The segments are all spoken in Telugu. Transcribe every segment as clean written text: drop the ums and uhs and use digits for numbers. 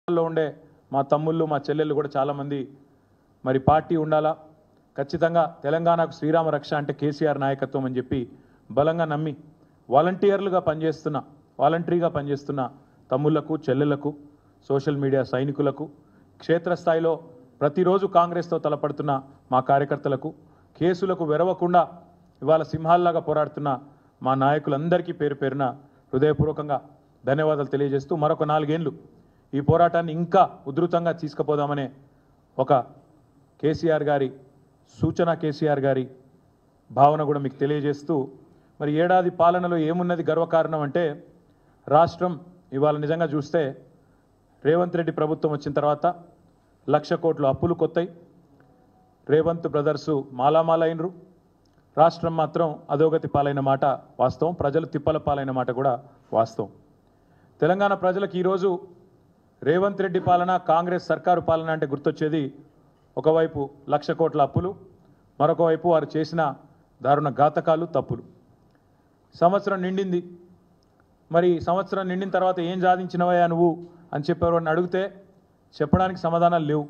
లో ఉండే మా తమ్ముళ్ళు మా చెల్లెళ్ళు కూడా చాలామంది మరి పార్టీ ఉండాలా ఖచ్చితంగా తెలంగాణకు శ్రీరామ రక్ష అంటే కేసీఆర్ నాయకత్వం అని చెప్పి బలంగా నమ్మి వాలంటీర్లుగా పనిచేస్తున్న తమ్ముళ్లకు చెల్లెళ్లకు సోషల్ మీడియా సైనికులకు క్షేత్రస్థాయిలో ప్రతిరోజు కాంగ్రెస్తో తలపడుతున్న మా కార్యకర్తలకు కేసులకు వెరవకుండా ఇవాళ సింహాల్లాగా పోరాడుతున్న మా నాయకులందరికీ పేరు పేరున హృదయపూర్వకంగా ధన్యవాదాలు తెలియజేస్తూ మరొక 4 ఏళ్లు ఈ పోరాటాన్ని ఇంకా ఉధృతంగా తీసుకుపోదామనే ఒక కేసీఆర్ గారి సూచన కేసీఆర్ గారి భావన కూడా మీకు తెలియజేస్తూ మరి ఏడాది పాలనలో ఏమున్నది గర్వకారణం అంటే రాష్ట్రం ఇవాళ నిజంగా చూస్తే రేవంత్ రెడ్డి ప్రభుత్వం వచ్చిన తర్వాత 1,00,000 కోట్ల అప్పులు కొత్తాయి. రేవంత్ బ్రదర్సు మాలామాలైనరు. రాష్ట్రం మాత్రం అధోగతి పాలైన మాట వాస్తవం. ప్రజలు తిప్పల పాలైన మాట కూడా వాస్తవం. తెలంగాణ ప్రజలకు ఈరోజు రేవంత్ రెడ్డి పాలన కాంగ్రెస్ సర్కారు పాలన అంటే గుర్తొచ్చేది ఒకవైపు 1,00,000 కోట్ల అప్పులు, మరొక వైపు వారు చేసిన దారుణ ఘాతకాలు తప్పులు. సంవత్సరం నిండింది. మరి సంవత్సరం నిండిన తర్వాత ఏం సాధించినవయ్యా నువ్వు అని చెప్పారు అని అడిగితే చెప్పడానికి సమాధానాలు లేవు.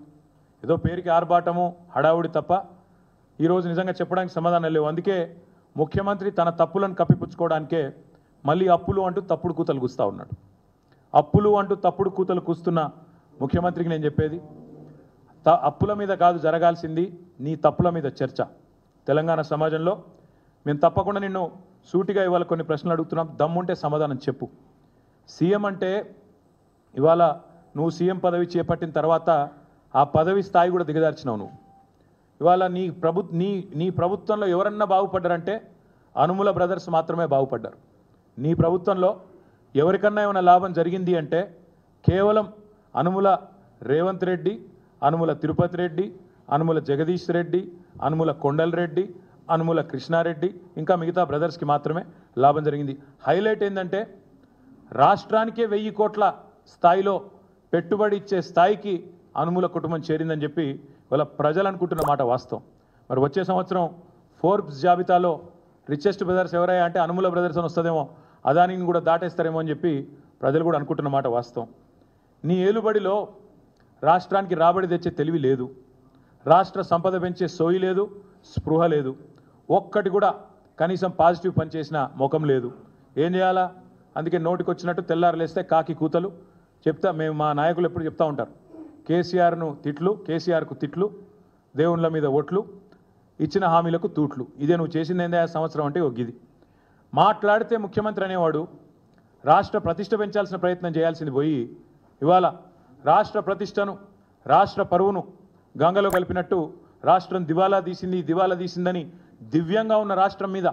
ఏదో పేరుకి ఆర్భాటము హడావుడి తప్ప ఈరోజు నిజంగా చెప్పడానికి సమాధానాలు లేవు. అందుకే ముఖ్యమంత్రి తన తప్పులను కప్పిపుచ్చుకోవడానికే మళ్ళీ అప్పులు అంటూ తప్పుడు కూతలు కూస్తూ ఉన్నాడు. అప్పులు అంటూ తప్పుడు కూతలు కూస్తున్న ముఖ్యమంత్రికి నేను చెప్పేది, అప్పుల మీద కాదు జరగాల్సింది, నీ తప్పుల మీద చర్చ. తెలంగాణ సమాజంలో మేము తప్పకుండా నిన్ను సూటిగా ఇవాళ కొన్ని ప్రశ్నలు అడుగుతున్నాం. దమ్ముంటే సమాధానం చెప్పు. సీఎం అంటే ఇవాళ నువ్వు సీఎం పదవి చేపట్టిన తర్వాత ఆ పదవి స్థాయి కూడా దిగజార్చినావు నువ్వు. ఇవాళ నీ ప్రభుత్వంలో ఎవరన్నా బాగుపడ్డారంటే అనుముల బ్రదర్స్ మాత్రమే బాగుపడ్డారు. నీ ప్రభుత్వంలో ఎవరికన్నా ఏమైనా లాభం జరిగింది అంటే కేవలం అనుముల రేవంత్ రెడ్డి, అనుముల తిరుపతి రెడ్డి, అనుముల జగదీష్ రెడ్డి, అనుముల కొండల్ రెడ్డి, అనుముల కృష్ణారెడ్డి ఇంకా మిగతా బ్రదర్స్కి మాత్రమే లాభం జరిగింది. హైలైట్ ఏంటంటే రాష్ట్రానికే 1,000 కోట్ల స్థాయిలో పెట్టుబడి ఇచ్చే స్థాయికి అనుముల కుటుంబం చేరిందని చెప్పి వాళ్ళ ప్రజలు అనుకుంటున్న మాట వాస్తవం. మరి వచ్చే సంవత్సరం ఫోర్బ్స్ జాబితాలో రిచెస్ట్ బ్రదర్స్ ఎవరయ్యా అంటే అనుముల బ్రదర్స్ అని వస్తుందేమో, అదానిని కూడా దాటేస్తారేమో అని చెప్పి ప్రజలు కూడా అనుకుంటున్న మాట వాస్తవం. నీ ఏలుబడిలో రాష్ట్రానికి రాబడి తెచ్చే తెలివి లేదు, రాష్ట్ర సంపద పెంచే సోయి లేదు, స్పృహ లేదు, ఒక్కటి కూడా కనీసం పాజిటివ్ పని చేసిన ముఖం లేదు. ఏం చేయాలా? అందుకే నోటికి వచ్చినట్టు తెల్లారులేస్తే కాకి కూతలు చెప్తా. మేము మా నాయకులు ఎప్పుడు చెప్తా ఉంటారు, కేసీఆర్ను తిట్లు, కేసీఆర్కు తిట్లు, దేవుళ్ళ మీద ఓట్లు, ఇచ్చిన హామీలకు తూట్లు. ఇదే నువ్వు చేసింది ఏందా సంవత్సరం అంటే ఒగ్గిది. మాట్లాడితే ముఖ్యమంత్రి అనేవాడు రాష్ట్ర ప్రతిష్ట పెంచాల్సిన ప్రయత్నం చేయాల్సింది పోయి ఇవాళ రాష్ట్ర ప్రతిష్టను, రాష్ట్ర పరువును గంగలో కలిపినట్టు రాష్ట్రం దివాలా తీసిందని దివ్యంగా ఉన్న రాష్ట్రం మీద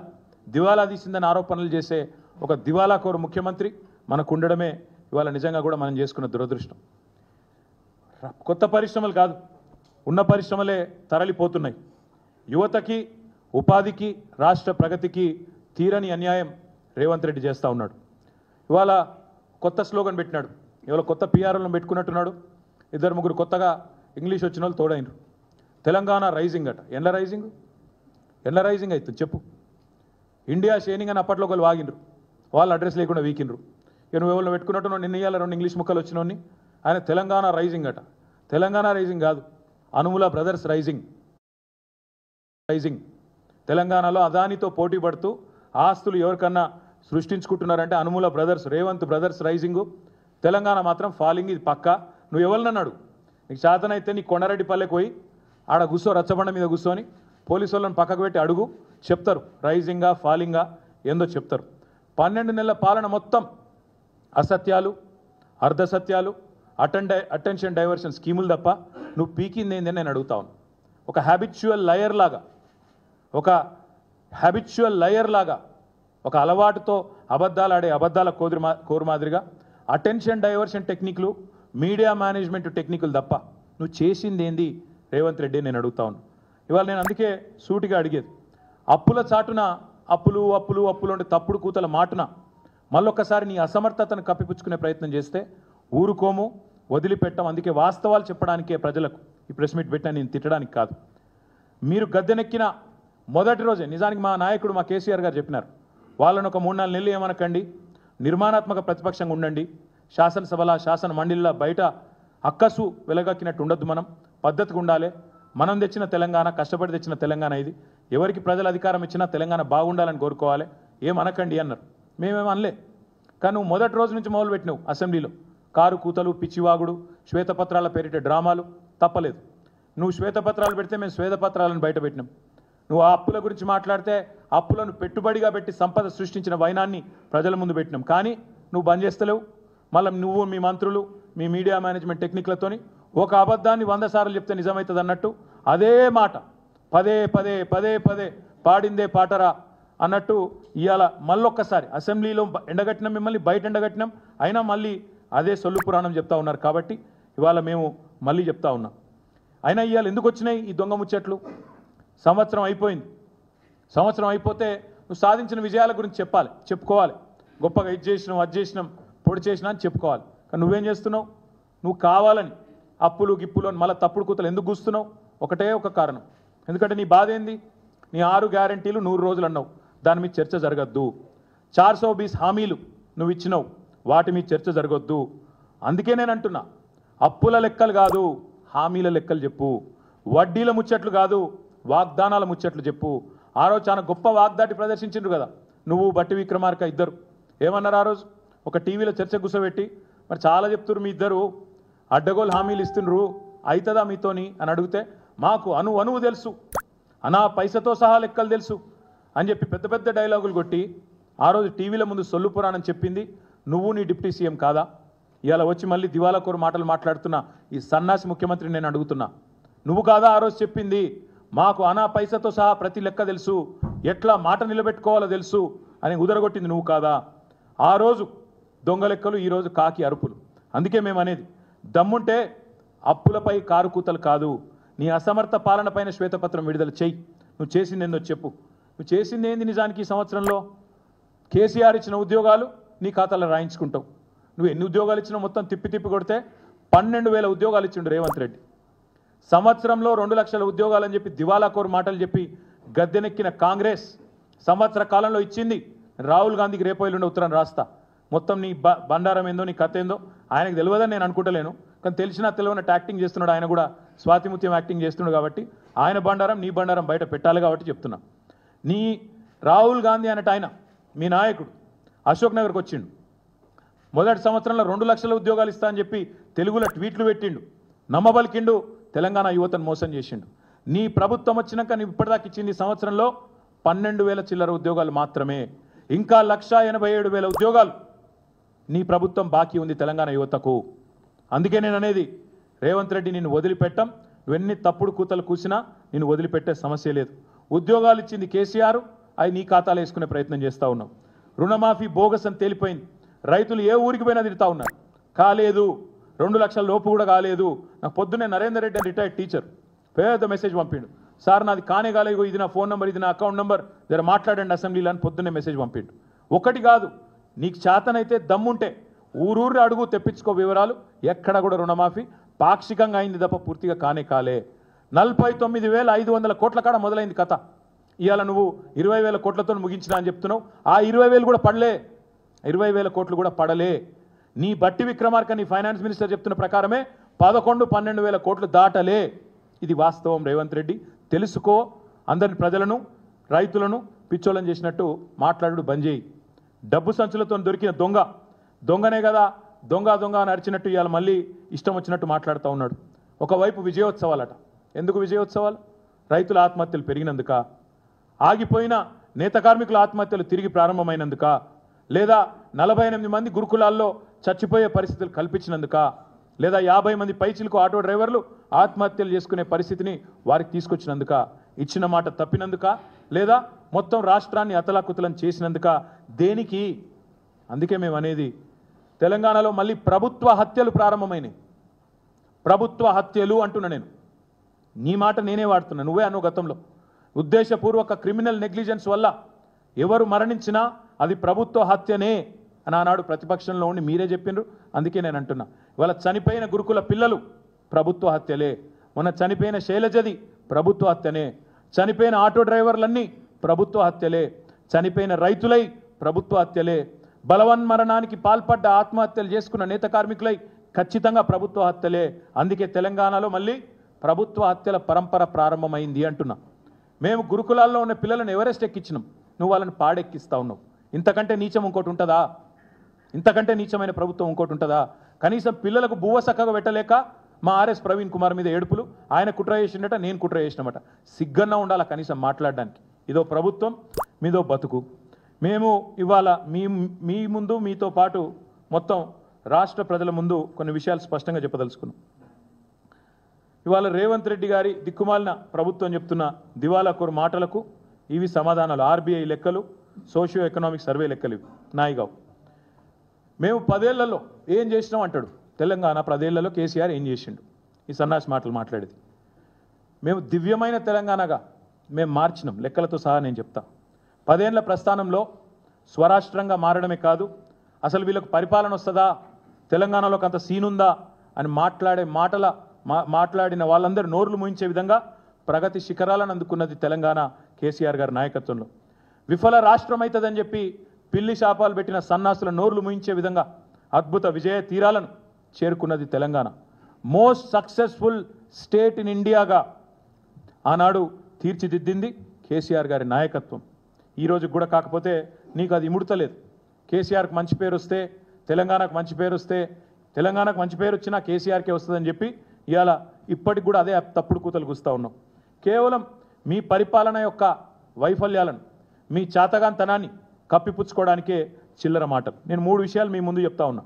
దివాలా తీసిందని ఆరోపణలు చేసే ఒక దివాలాకోరు ముఖ్యమంత్రి మనకు ఉండడమే ఇవాళ నిజంగా కూడా మనం చేసుకున్న దురదృష్టం. కొత్త పరిశ్రమలు కాదు, ఉన్న పరిశ్రమలే తరలిపోతున్నాయి. యువతకి, ఉపాధికి, రాష్ట్ర ప్రగతికి తీరని అన్యాయం రేవంత్ రెడ్డి చేస్తూ ఉన్నాడు. ఇవాళ కొత్త స్లోగన్ పెట్టినాడు, ఇవాళ కొత్త పిఆర్లను పెట్టుకున్నట్టున్నాడు. 2-3 కొత్తగా ఇంగ్లీష్ వచ్చిన వాళ్ళు తోడైనరు. తెలంగాణ రైజింగ్ అట. ఎండ్ల రైజింగ్ అవుతుంది చెప్పు. ఇండియా షేనింగ్ అని అప్పట్లో ఒకళ్ళు వాగినరు, వాళ్ళు అడ్రస్ లేకుండా వీకినరు. నువ్వు ఎవరిని పెట్టుకున్నట్టు నిన్న ఇయ్యాల 2 ఇంగ్లీష్ ముక్కలు వచ్చినోని ఆయన తెలంగాణ రైజింగ్ అట. తెలంగాణ రైజింగ్ కాదు, అనుముల బ్రదర్స్ రైజింగ్. తెలంగాణలో అదానితో పోటీ పడుతూ ఆస్తులు ఎవరికన్నా సృష్టించుకుంటున్నారంటే అనుముల బ్రదర్స్, రేవంత్ బ్రదర్స్ రైజింగు. తెలంగాణ మాత్రం ఫాలింగ్. ఇది పక్క. నువ్వు ఎవరినన్నాడు? నీకు శాతనైతే నీ కొండారెడ్డి పల్లెకి పోయి ఆడ కూర్చో, రచ్చబండ మీద కూర్చొని పోలీసు వాళ్ళని పక్కకు పెట్టి అడుగు, చెప్తారు రైజింగా ఫాలింగా ఏందో చెప్తారు. 12 నెలల పాలన మొత్తం అసత్యాలు, అర్ధసత్యాలు, అటెన్షన్ డైవర్షన్ స్కీములు తప్ప నువ్వు పీకింది ఏందని నేను అడుగుతా ఉన్నాను. ఒక హ్యాబిచువల్ లయర్ లాగా ఒక అలవాటుతో అబద్ధాలు ఆడే అబద్ధాల కోరు మాదిరిగా అటెన్షన్ డైవర్షన్ టెక్నిక్లు, మీడియా మేనేజ్మెంట్ టెక్నిక్లు తప్ప నువ్వు చేసింది ఏంది రేవంత్ రెడ్డి నేను అడుగుతా ఉన్నాను. ఇవాళ నేను అందుకే సూటిగా అడిగేది, అప్పుల చాటున అప్పులు అంటే తప్పుడు కూతల మాటున మళ్ళొక్కసారి నీ అసమర్థతను కప్పిపుచ్చుకునే ప్రయత్నం చేస్తే ఊరుకోము, వదిలిపెట్టాం. అందుకే వాస్తవాలు చెప్పడానికే ప్రజలకు ఈ ప్రెస్ మీట్ పెట్టినా, నేను తిట్టడానికి కాదు. మీరు గద్దెనెక్కిన మొదటి రోజే నిజానికి మా నాయకుడు మా కేసీఆర్ గారు చెప్పినారు, వాళ్ళను ఒక 3-4 నెలలు ఏమనకండి, నిర్మాణాత్మక ప్రతిపక్షంగా ఉండండి, శాసనసభల శాసన మండలిలో బయట అక్కసు వెలగక్కినట్టు ఉండొద్దు. మనం పద్ధతిగా ఉండాలి. మనం తెచ్చిన తెలంగాణ, కష్టపడి తెచ్చిన తెలంగాణ ఇది. ఎవరికి ప్రజలు అధికారం ఇచ్చినా తెలంగాణ బాగుండాలని కోరుకోవాలి. ఏమనకండి అన్నారు. మేమేం అనలే. కానీ నువ్వు మొదటి రోజు నుంచి మొదలుపెట్టినావు అసెంబ్లీలో కారు కూతలు, పిచ్చివాగుడు, శ్వేతపత్రాల పేరిట డ్రామాలు. తప్పలేదు. నువ్వు శ్వేతపత్రాలు పెడితే మేము శ్వేతపత్రాలను బయట పెట్టినాం. నువ్వు ఆ అప్పుల గురించి మాట్లాడితే అప్పులను పెట్టుబడిగా పెట్టి సంపద సృష్టించిన వైనాన్ని ప్రజల ముందు పెట్టినాం. కానీ నువ్వు బంద్ చేస్తలేవు. మళ్ళీ నువ్వు, మీ మంత్రులు, మీ మీడియా మేనేజ్మెంట్ టెక్నిక్లతోని ఒక అబద్ధాన్ని 100 సార్లు చెప్తే నిజమవుతుంది అన్నట్టు అదే మాట పదే పదే పదే పదే పాడిందే పాటరా అన్నట్టు ఇవాళ మళ్ళొక్కసారి అసెంబ్లీలో ఎండగట్టినాం, మిమ్మల్ని బయట ఎండగట్టినాం. అయినా మళ్ళీ అదే సొల్లు పురాణం చెప్తా ఉన్నారు. కాబట్టి ఇవాళ మేము మళ్ళీ చెప్తా ఉన్నాం. అయినా ఇవాళ ఎందుకు వచ్చినాయి ఈ దొంగ ముచ్చట్లు? సంవత్సరం అయిపోయింది. సంవత్సరం అయిపోతే నువ్వు సాధించిన విజయాల గురించి చెప్పాలి, చెప్పుకోవాలి. గొప్పగా ఇది చేసినాం, అది చేసినాం, పొడి చేసినా అని చెప్పుకోవాలి. కానీ నువ్వేం చేస్తున్నావు? నువ్వు కావాలని అప్పులు గిప్పులు అని మళ్ళీ తప్పుడు కూతలు ఎందుకు కూస్తున్నావు? ఒకటే ఒక కారణం. ఎందుకంటే నీ బాధ ఏంది? నీ 6 గ్యారంటీలు 100 రోజులు అన్నావు, దాని మీద చర్చ జరగద్దు. 420 హామీలు నువ్వు ఇచ్చినావు, వాటి మీద చర్చ జరగొద్దు. అందుకే నేను అంటున్నా, అప్పుల లెక్కలు కాదు, హామీల లెక్కలు చెప్పు. వడ్డీల ముచ్చట్లు కాదు, వాగ్దానాల ముచ్చట్లు చెప్పు. ఆ రోజు చాలా గొప్ప వాగ్దాటి ప్రదర్శించిండ్రు కదా నువ్వు, బట్టి విక్రమార్క ఇద్దరు. ఏమన్నారు ఆ రోజు? ఒక టీవీలో చర్చ కూర్చోబెట్టి, మరి చాలా చెప్తున్నారు మీ ఇద్దరు అడ్డగోలు హామీలు ఇస్తుండ్రు, అవుతుందా మీతోని అని అడిగితే, మాకు అణువు తెలుసు, అనా పైసతో సహా లెక్కలు తెలుసు అని చెప్పి పెద్ద పెద్ద డైలాగులు కొట్టి ఆ రోజు టీవీల ముందు సొల్లు పురాణం చెప్పింది నువ్వు, నీ డిప్యూటీ సీఎం కాదా? ఇవాళ వచ్చి మళ్ళీ దివాలాకోరు మాటలు మాట్లాడుతున్నా ఈ సన్నాసి ముఖ్యమంత్రిని నేను అడుగుతున్నా, నువ్వు కాదా ఆ రోజు చెప్పింది? మాకు అనా పైసతో సహా ప్రతి లెక్క తెలుసు, ఎట్లా మాట నిలబెట్టుకోవాలో తెలుసు అని ఉదరగొట్టింది నువ్వు కాదా? ఆ రోజు దొంగ లెక్కలు, ఈరోజు కాకి అరుపులు. అందుకే మేము అనేది, దమ్ముంటే అప్పులపై కారు కూతలు కాదు, నీ అసమర్థ పాలన పైన శ్వేతపత్రం విడుదల చెయ్యి. నువ్వు చేసింది ఏందో చెప్పు. నువ్వు చేసింది ఏంది నిజానికి? ఈ సంవత్సరంలో కేసీఆర్ ఇచ్చిన ఉద్యోగాలు నీ ఖాతాలో రాయించుకుంటావు. నువ్వు ఎన్ని ఉద్యోగాలు ఇచ్చినావు మొత్తం తిప్పి కొడితే 12,000 ఉద్యోగాలు ఇచ్చిండు రేవంత్ రెడ్డి. సంవత్సరంలో 2 లక్షల ఉద్యోగాలు అని చెప్పి దివాలాకోరు మాటలు చెప్పి గద్దెనెక్కిన కాంగ్రెస్ సంవత్సర కాలంలో ఇచ్చింది. రాహుల్ గాంధీకి రేపు ఎల్లుండి ఉత్తరం రాస్తా, మొత్తం నీ బండారం ఏందో, నీ కథ ఏందో ఆయనకు తెలియదని నేను అనుకుంటలేను. కానీ తెలిసినా తెలియనట్టు యాక్టింగ్ చేస్తున్నాడు ఆయన కూడా, స్వాతిముత్యం యాక్టింగ్ చేస్తున్నాడు. కాబట్టి ఆయన బండారం, నీ బండారం బయట పెట్టాలి కాబట్టి చెప్తున్నా. నీ రాహుల్ గాంధీ అన్నట్టు ఆయన మీ నాయకుడు అశోక్ నగర్కి వచ్చిండు, మొదటి సంవత్సరంలో 2 లక్షల ఉద్యోగాలు ఇస్తా అని చెప్పి తెలుగులో ట్వీట్లు పెట్టిండు, నమ్మబలికిండు, తెలంగాణ యువతను మోసం చేసిండు. నీ ప్రభుత్వం వచ్చినాక నీ ఇప్పటిదాకా ఇచ్చింది సంవత్సరంలో 12,000 చిల్లర ఉద్యోగాలు మాత్రమే. ఇంకా 1,87,000 ఉద్యోగాలు నీ ప్రభుత్వం బాకీ ఉంది తెలంగాణ యువతకు. అందుకే నేను అనేది, రేవంత్ రెడ్డి నిన్ను వదిలిపెట్టం. నువ్వెన్ని తప్పుడు కూతలు కూసినా నిన్ను వదిలిపెట్టే సమస్య లేదు. ఉద్యోగాలు ఇచ్చింది కేసీఆర్, అవి నీ ఖాతాలో వేసుకునే ప్రయత్నం చేస్తూ ఉన్నాం. రుణమాఫీ బోగస్ అని తేలిపోయింది. రైతులు ఏ ఊరికి పోయినా తిరుగుతూ ఉన్నారు, కాలేదు. 2 లక్షల లోపు కూడా కాలేదు. నాకు పొద్దున్నే నరేందర్ రెడ్డి అని రిటైర్డ్ టీచర్ పేద మెసేజ్ పంపిండు, సార్ నాది కానే కాలేదు, ఇది నా ఫోన్ నెంబర్, ఇది నా అకౌంట్ నెంబర్, జర మాట్లాడండి అసెంబ్లీలో అని పొద్దున్నే మెసేజ్ పంపిండు. ఒకటి కాదు, నీకు చేతనైతే దమ్ముంటే ఊరూరు అడుగు, తెప్పించుకో వివరాలు. ఎక్కడ కూడా రుణమాఫీ పాక్షికంగా అయింది తప్ప పూర్తిగా కానే కాలే. 49,500 కోట్ల కాడ మొదలైంది కథ. ఇవాళ నువ్వు 20,000 కోట్లతో ముగించినా అని చెప్తున్నావు. ఆ 20,000 కూడా పడలే, 20,000 కోట్లు కూడా పడలే. నీ బట్టి విక్రమార్క, నీ ఫైనాన్స్ మినిస్టర్ చెప్తున్న ప్రకారమే 11-12,000 కోట్లు దాటలే. ఇది వాస్తవం. రేవంత్ రెడ్డి తెలుసుకో. అందరిని, ప్రజలను, రైతులను పిచ్చోళ్ళని చేసినట్టు మాట్లాడు బంద్ చేయి. డబ్బు సంచులతో దొరికిన దొంగనే కదా, దొంగ అని అరిచినట్టు ఇవాళ మళ్ళీ ఇష్టం వచ్చినట్టు మాట్లాడుతూ ఉన్నాడు. ఒకవైపు విజయోత్సవాలట. ఎందుకు విజయోత్సవాలు? రైతుల ఆత్మహత్యలు పెరిగినందుక, ఆగిపోయిన నేత కార్మికుల ఆత్మహత్యలు తిరిగి ప్రారంభమైనందుక, లేదా 48 మంది గురుకులాల్లో చచ్చిపోయే పరిస్థితులు కల్పించినందుక, లేదా 50 మంది పైచిలకు ఆటో డ్రైవర్లు ఆత్మహత్యలు చేసుకునే పరిస్థితిని వారికి తీసుకొచ్చినందుక, ఇచ్చిన మాట తప్పినందుక, లేదా మొత్తం రాష్ట్రాన్ని అతలాకుతలం చేసినందుక, దేనికి? అందుకే మేము అనేది, తెలంగాణలో మళ్ళీ ప్రభుత్వ హత్యలు ప్రారంభమైనాయి. ప్రభుత్వ హత్యలు అంటున్నా నేను, నీ మాట నేనే వాడుతున్నా, నువ్వే అను గతంలో. ఉద్దేశపూర్వక క్రిమినల్ నెగ్లిజెన్స్ వల్ల ఎవరు మరణించినా అది ప్రభుత్వ హత్యనే అని ఆనాడు ప్రతిపక్షంలో ఉండి మీరే చెప్పిండ్రు. అందుకే నేను అంటున్నా, ఇవాళ చనిపోయిన గురుకుల పిల్లలు ప్రభుత్వ హత్యలే, మొన్న చనిపోయిన శైలజది ప్రభుత్వ హత్యనే, చనిపోయిన ఆటో డ్రైవర్లన్నీ ప్రభుత్వ హత్యలే, చనిపోయిన రైతులై ప్రభుత్వ హత్యలే, బలవన్మరణానికి పాల్పడ్డ ఆత్మహత్యలు చేసుకున్న నేత కార్మికులై ఖచ్చితంగా ప్రభుత్వ హత్యలే. అందుకే తెలంగాణలో మళ్ళీ ప్రభుత్వ హత్యల పరంపర ప్రారంభమైంది అంటున్నా. మేము గురుకులాల్లో ఉన్న పిల్లలను ఎవరెస్ట్ ఎక్కించినాం, నువ్వు వాళ్ళని పాడెక్కిస్తా ఉన్నావు. ఇంతకంటే నీచం ఇంకోటి ఉంటుందా? ఇంతకంటే నీచమైన ప్రభుత్వం ఇంకోటి ఉంటుందా? కనీసం పిల్లలకు బువ్వ చక్కగా పెట్టలేక మా ఆర్ఎస్ ప్రవీణ్ కుమార్ మీద ఏడుపులు, ఆయన కుట్ర చేసినట, నేను కుట్ర చేసినమాట. సిగ్గన్నా ఉండాలా కనీసం మాట్లాడడానికి. ఇదో ప్రభుత్వం, మీదో బతుకు. మేము ఇవాళ మీ ముందు మీతో పాటు మొత్తం రాష్ట్ర ప్రజల ముందు కొన్ని విషయాలు స్పష్టంగా చెప్పదలుచుకున్నాం. ఇవాళ రేవంత్ రెడ్డి గారి దిక్కుమాలిన ప్రభుత్వం చెప్తున్న దివాలాకోరు మాటలకు ఇవి సమాధానాలు. ఆర్బీఐ లెక్కలు, సోషియో ఎకనామిక్ సర్వే లెక్కలు ఇవి నాయిగావు. మేము 10 ఏళ్లలో ఏం చేసినాం అంటాడు. తెలంగాణ 10 ఏళ్లలో కేసీఆర్ ఏం చేసిండు? ఈ సన్నాసి మాటలు మాట్లాడేది. మేము దివ్యమైన తెలంగాణగా మేము మార్చినాం, లెక్కలతో సహా నేను చెప్తా. 10 ఏళ్ల ప్రస్థానంలో స్వరాష్ట్రంగా మారడమే కాదు, అసలు వీళ్ళకు పరిపాలన వస్తుందా, తెలంగాణలోకి అంత సీనుందా అని మాట్లాడిన వాళ్ళందరూ నోర్లు ముయించే విధంగా ప్రగతి శిఖరాలను అందుకున్నది తెలంగాణ కేసీఆర్ గారి నాయకత్వంలో. విఫల రాష్ట్రం అవుతుందని చెప్పి పిల్లి శాపాలు పెట్టిన సన్నాసుల నోర్లు ముయించే విధంగా అద్భుత విజయ తీరాలను చేరుకున్నది Telangana. Most successful state in ఇండియాగా ఆనాడు తీర్చిదిద్దింది కేసీఆర్ గారి నాయకత్వం. ఈరోజు కూడా కాకపోతే నీకు అది ఇముడతలేదు. కేసీఆర్కి మంచి పేరు వస్తే, తెలంగాణకు మంచి పేరు వస్తే, తెలంగాణకు మంచి పేరు వచ్చినా కేసీఆర్కే వస్తుందని చెప్పి ఇవాళ ఇప్పటికి కూడా అదే తప్పుడు కూతలు కూస్తూ ఉన్నాం. కేవలం మీ పరిపాలన యొక్క వైఫల్యాలను, మీ చాతగాంతనాన్ని కప్పిపుచ్చుకోవడానికే చిల్లర మాటలు. నేను 3 విషయాలు మీ ముందు చెప్తా ఉన్నా.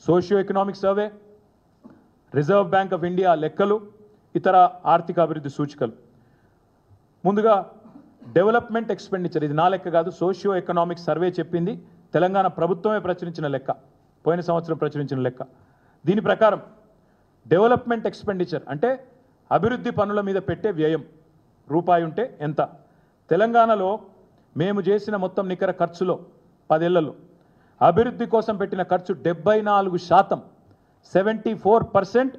Socio economic survey, reserve bank of India లెక్కలు, ఇతర ఆర్థిక అభివృద్ధి సూచికలు. ముందుగా డెవలప్మెంట్ ఎక్స్పెండిచర్, ఇది నా లెక్క కాదు, సోషియో ఎకనామిక్ సర్వే చెప్పింది, తెలంగాణ ప్రభుత్వమే ప్రచురించిన లెక్క, పోయిన సంవత్సరం ప్రచురించిన లెక్క. దీని ప్రకారం డెవలప్మెంట్ ఎక్స్పెండిచర్ అంటే అభివృద్ధి పనుల మీద పెట్టే వ్యయం రూపాయి ఉంటే ఎంత? తెలంగాణలో మేము చేసిన మొత్తం నికర ఖర్చులో 10 ఏళ్లలో అభివృద్ధి కోసం పెట్టిన ఖర్చు 74%, 74%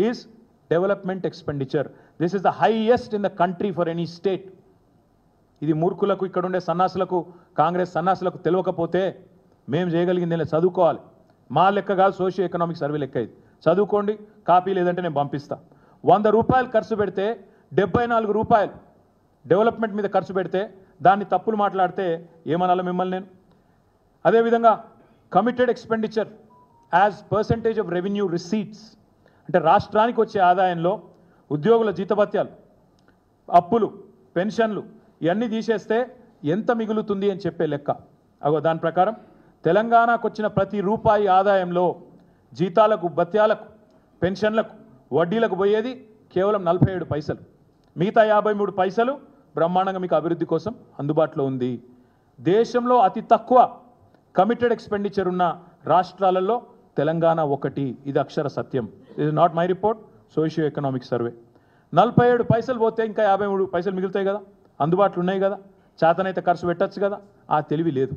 is development expenditure. This is the highest in the country for any state. ఇది మూర్ఖులకు, ఇక్కడ ఉండే సన్నాసులకు, కాంగ్రెస్ సన్నాసులకు తెలియకపోతే మేము చేయగలిగింది చదువుకోవాలి. మా లెక్క కాదు, సోషియో ఎకనామిక్ సర్వే లెక్క. ఇది చదువుకోండి, కాపీ లేదంటే నేను పంపిస్తా. 100 రూపాయలు ఖర్చు పెడితే 74 రూపాయలు డెవలప్మెంట్ మీద ఖర్చు పెడితే దాన్ని తప్పులు మాట్లాడితే ఏమనాలి మిమ్మల్ని నేను? అదేవిధంగా committed expenditure as percentage of revenue receipts అంటే రాష్ట్రానికి వచ్చే ఆదాయంలో ఉద్యోగుల జీతభత్యాలు, అప్పులు, పెన్షన్లు ఇవన్నీ తీసేస్తే ఎంత మిగులుతుంది అని చెప్పే లెక్క. దాని ప్రకారం తెలంగాణకు వచ్చిన ప్రతి రూపాయి ఆదాయంలో జీతాలకు, భత్యాలకు, పెన్షన్లకు, వడ్డీలకు పోయేది కేవలం 47 పైసలు. మిగతా 53 పైసలు బ్రహ్మాండంగా మీకు అభివృద్ధి కోసం అందుబాటులో ఉంది. దేశంలో అతి తక్కువ కమిటెడ్ ఎక్స్పెండిచర్ ఉన్న రాష్ట్రాలలో తెలంగాణ ఒకటి. ఇది అక్షర సత్యం. ఇది not my report, socio economic survey. 47 పైసలు పోతే ఇంకా 53 పైసలు మిగులుతాయి కదా, అందుబాటులో ఉన్నాయి కదా, చేతనైతే ఖర్చు పెట్టచ్చు కదా. ఆ తెలివి లేదు.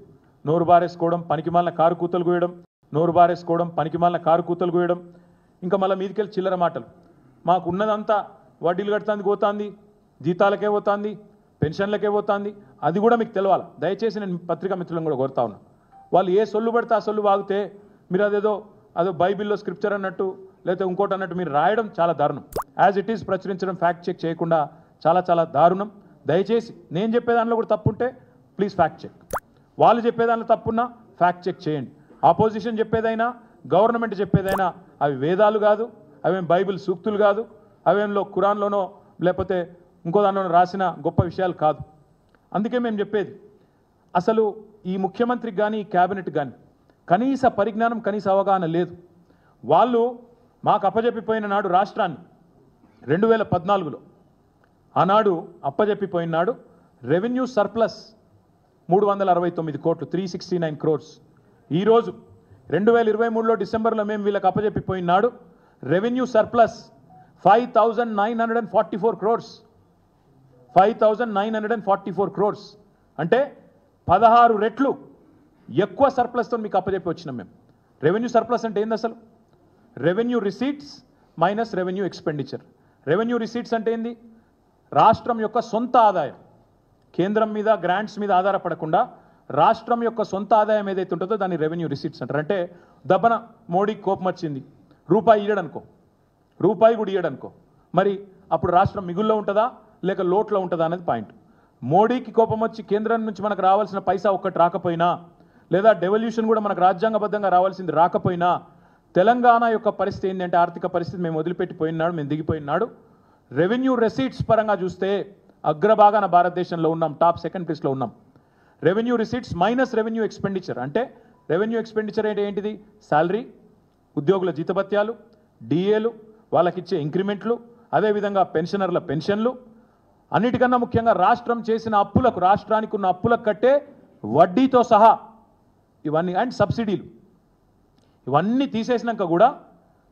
నోరు బారేసుకోవడం, పనికిమాలిన కారు కూతలు కోయడం, నోరు బారేసుకోవడం, పనికిమాలిన కారు కూతలు కోయడం, ఇంకా మళ్ళీ మీదికెళ్ళి చిల్లర మాటలు. మాకు ఉన్నదంతా వడ్డీలు కడుతుంది పోతుంది, జీతాలకే పోతుంది, పెన్షన్లకే పోతుంది, అది కూడా మీకు తెలవాలి. దయచేసి నేను పత్రికా మిత్రులను కూడా కోరుతా ఉన్నా. వాళ్ళు ఏ సొల్లు పడితే ఆ సొల్లు వాగితే మీరు అదో బైబిల్లో స్క్రిప్చర్ అన్నట్టు లేకపోతే ఇంకోటి అన్నట్టు మీరు రాయడం చాలా దారుణం. యాజ్ ఇట్ ఈస్ ప్రచురించడం, ఫ్యాక్ట్ చెక్ చేయకుండా చాలా దారుణం. దయచేసి నేను చెప్పేదానిలో కూడా తప్పుంటే ప్లీజ్ ఫ్యాక్ట్ చెక్. వాళ్ళు చెప్పేదానిలో తప్పున్నా ఫ్యాక్ట్ చెక్ చేయండి. ఆపోజిషన్ చెప్పేదైనా, గవర్నమెంట్ చెప్పేదైనా అవి వేదాలు కాదు, అవేం బైబిల్ సూక్తులు కాదు, అవేంలో ఖురాన్లోనో లేకపోతే ఇంకో దానిలోనో రాసిన గొప్ప విషయాలు కాదు. అందుకే మేము చెప్పేది, అసలు ఈ ముఖ్యమంత్రికి కానీ ఈ క్యాబినెట్ కానీ కనీస పరిజ్ఞానం, కనీస అవగాహన లేదు. వాళ్ళు మాకు అప్పజెప్పిపోయిన నాడు రాష్ట్రాన్ని 2014లో ఆనాడు అప్పజెప్పిపోయిన నాడు రెవెన్యూ సర్ప్లస్ 369 కోట్లు, 369 crores. ఈరోజు 2023లో డిసెంబర్లో మేము వీళ్ళకి అప్పజెప్పిపోయిన నాడు రెవెన్యూ సర్ప్లస్ 5,944 crores. 5,944 crores అంటే 16 రెట్లు ఎక్కువ సర్ప్లస్తో మీకు అప్పజెప్పి వచ్చినాం మేము. రెవెన్యూ సర్ప్లస్ అంటే ఏంది అసలు? Revenue receipts minus revenue expenditure. Revenue receipts అంటే ఏంది? రాష్ట్రం యొక్క సొంత ఆదాయం, కేంద్రం మీద గ్రాంట్స్ మీద ఆధారపడకుండా రాష్ట్రం యొక్క సొంత ఆదాయం ఏదైతే ఉంటుందో దాన్ని రెవెన్యూ రిసీట్స్ అంటారు. అంటే దబ్బన మోడీకి కోపం వచ్చింది, రూపాయి ఇయ్యడనుకో, రూపాయి కూడా ఇయ్యడనుకో, మరి అప్పుడు రాష్ట్రం మిగుల్లో ఉంటుందా లేక లోట్లో ఉంటుందా అనేది పాయింట్. మోడీకి కోపం వచ్చి కేంద్రం నుంచి మనకు రావాల్సిన పైసా ఒక్కటి రాకపోయినా, లేదా డెవల్యూషన్ కూడా మనకు రాజ్యాంగబద్ధంగా రావాల్సింది రాకపోయినా, తెలంగాణ యొక్క పరిస్థితి ఏంటంటే ఆర్థిక పరిస్థితి మేము వదిలిపెట్టిపోయినాడు, మేము దిగిపోయినాడు. రెవెన్యూ రెసీట్స్ పరంగా చూస్తే అగ్రభాగాన భారతదేశంలో ఉన్నాం, టాప్ సెకండ్ ప్లేస్లో ఉన్నాం. Revenue receipts minus revenue expenditure, అంటే రెవెన్యూ ఎక్స్పెండిచర్ అంటే ఏంటిది? శాలరీ, ఉద్యోగుల జీతభత్యాలు, డిఏలు, వాళ్ళకిచ్చే ఇంక్రిమెంట్లు, అదేవిధంగా పెన్షనర్ల పెన్షన్లు, అన్నిటికన్నా ముఖ్యంగా రాష్ట్రం చేసిన అప్పులకు, రాష్ట్రానికి ఉన్న అప్పులకు కట్టే వడ్డీతో సహా ఇవన్నీ, అండ్ సబ్సిడీలు, ఇవన్నీ తీసేసినాక కూడా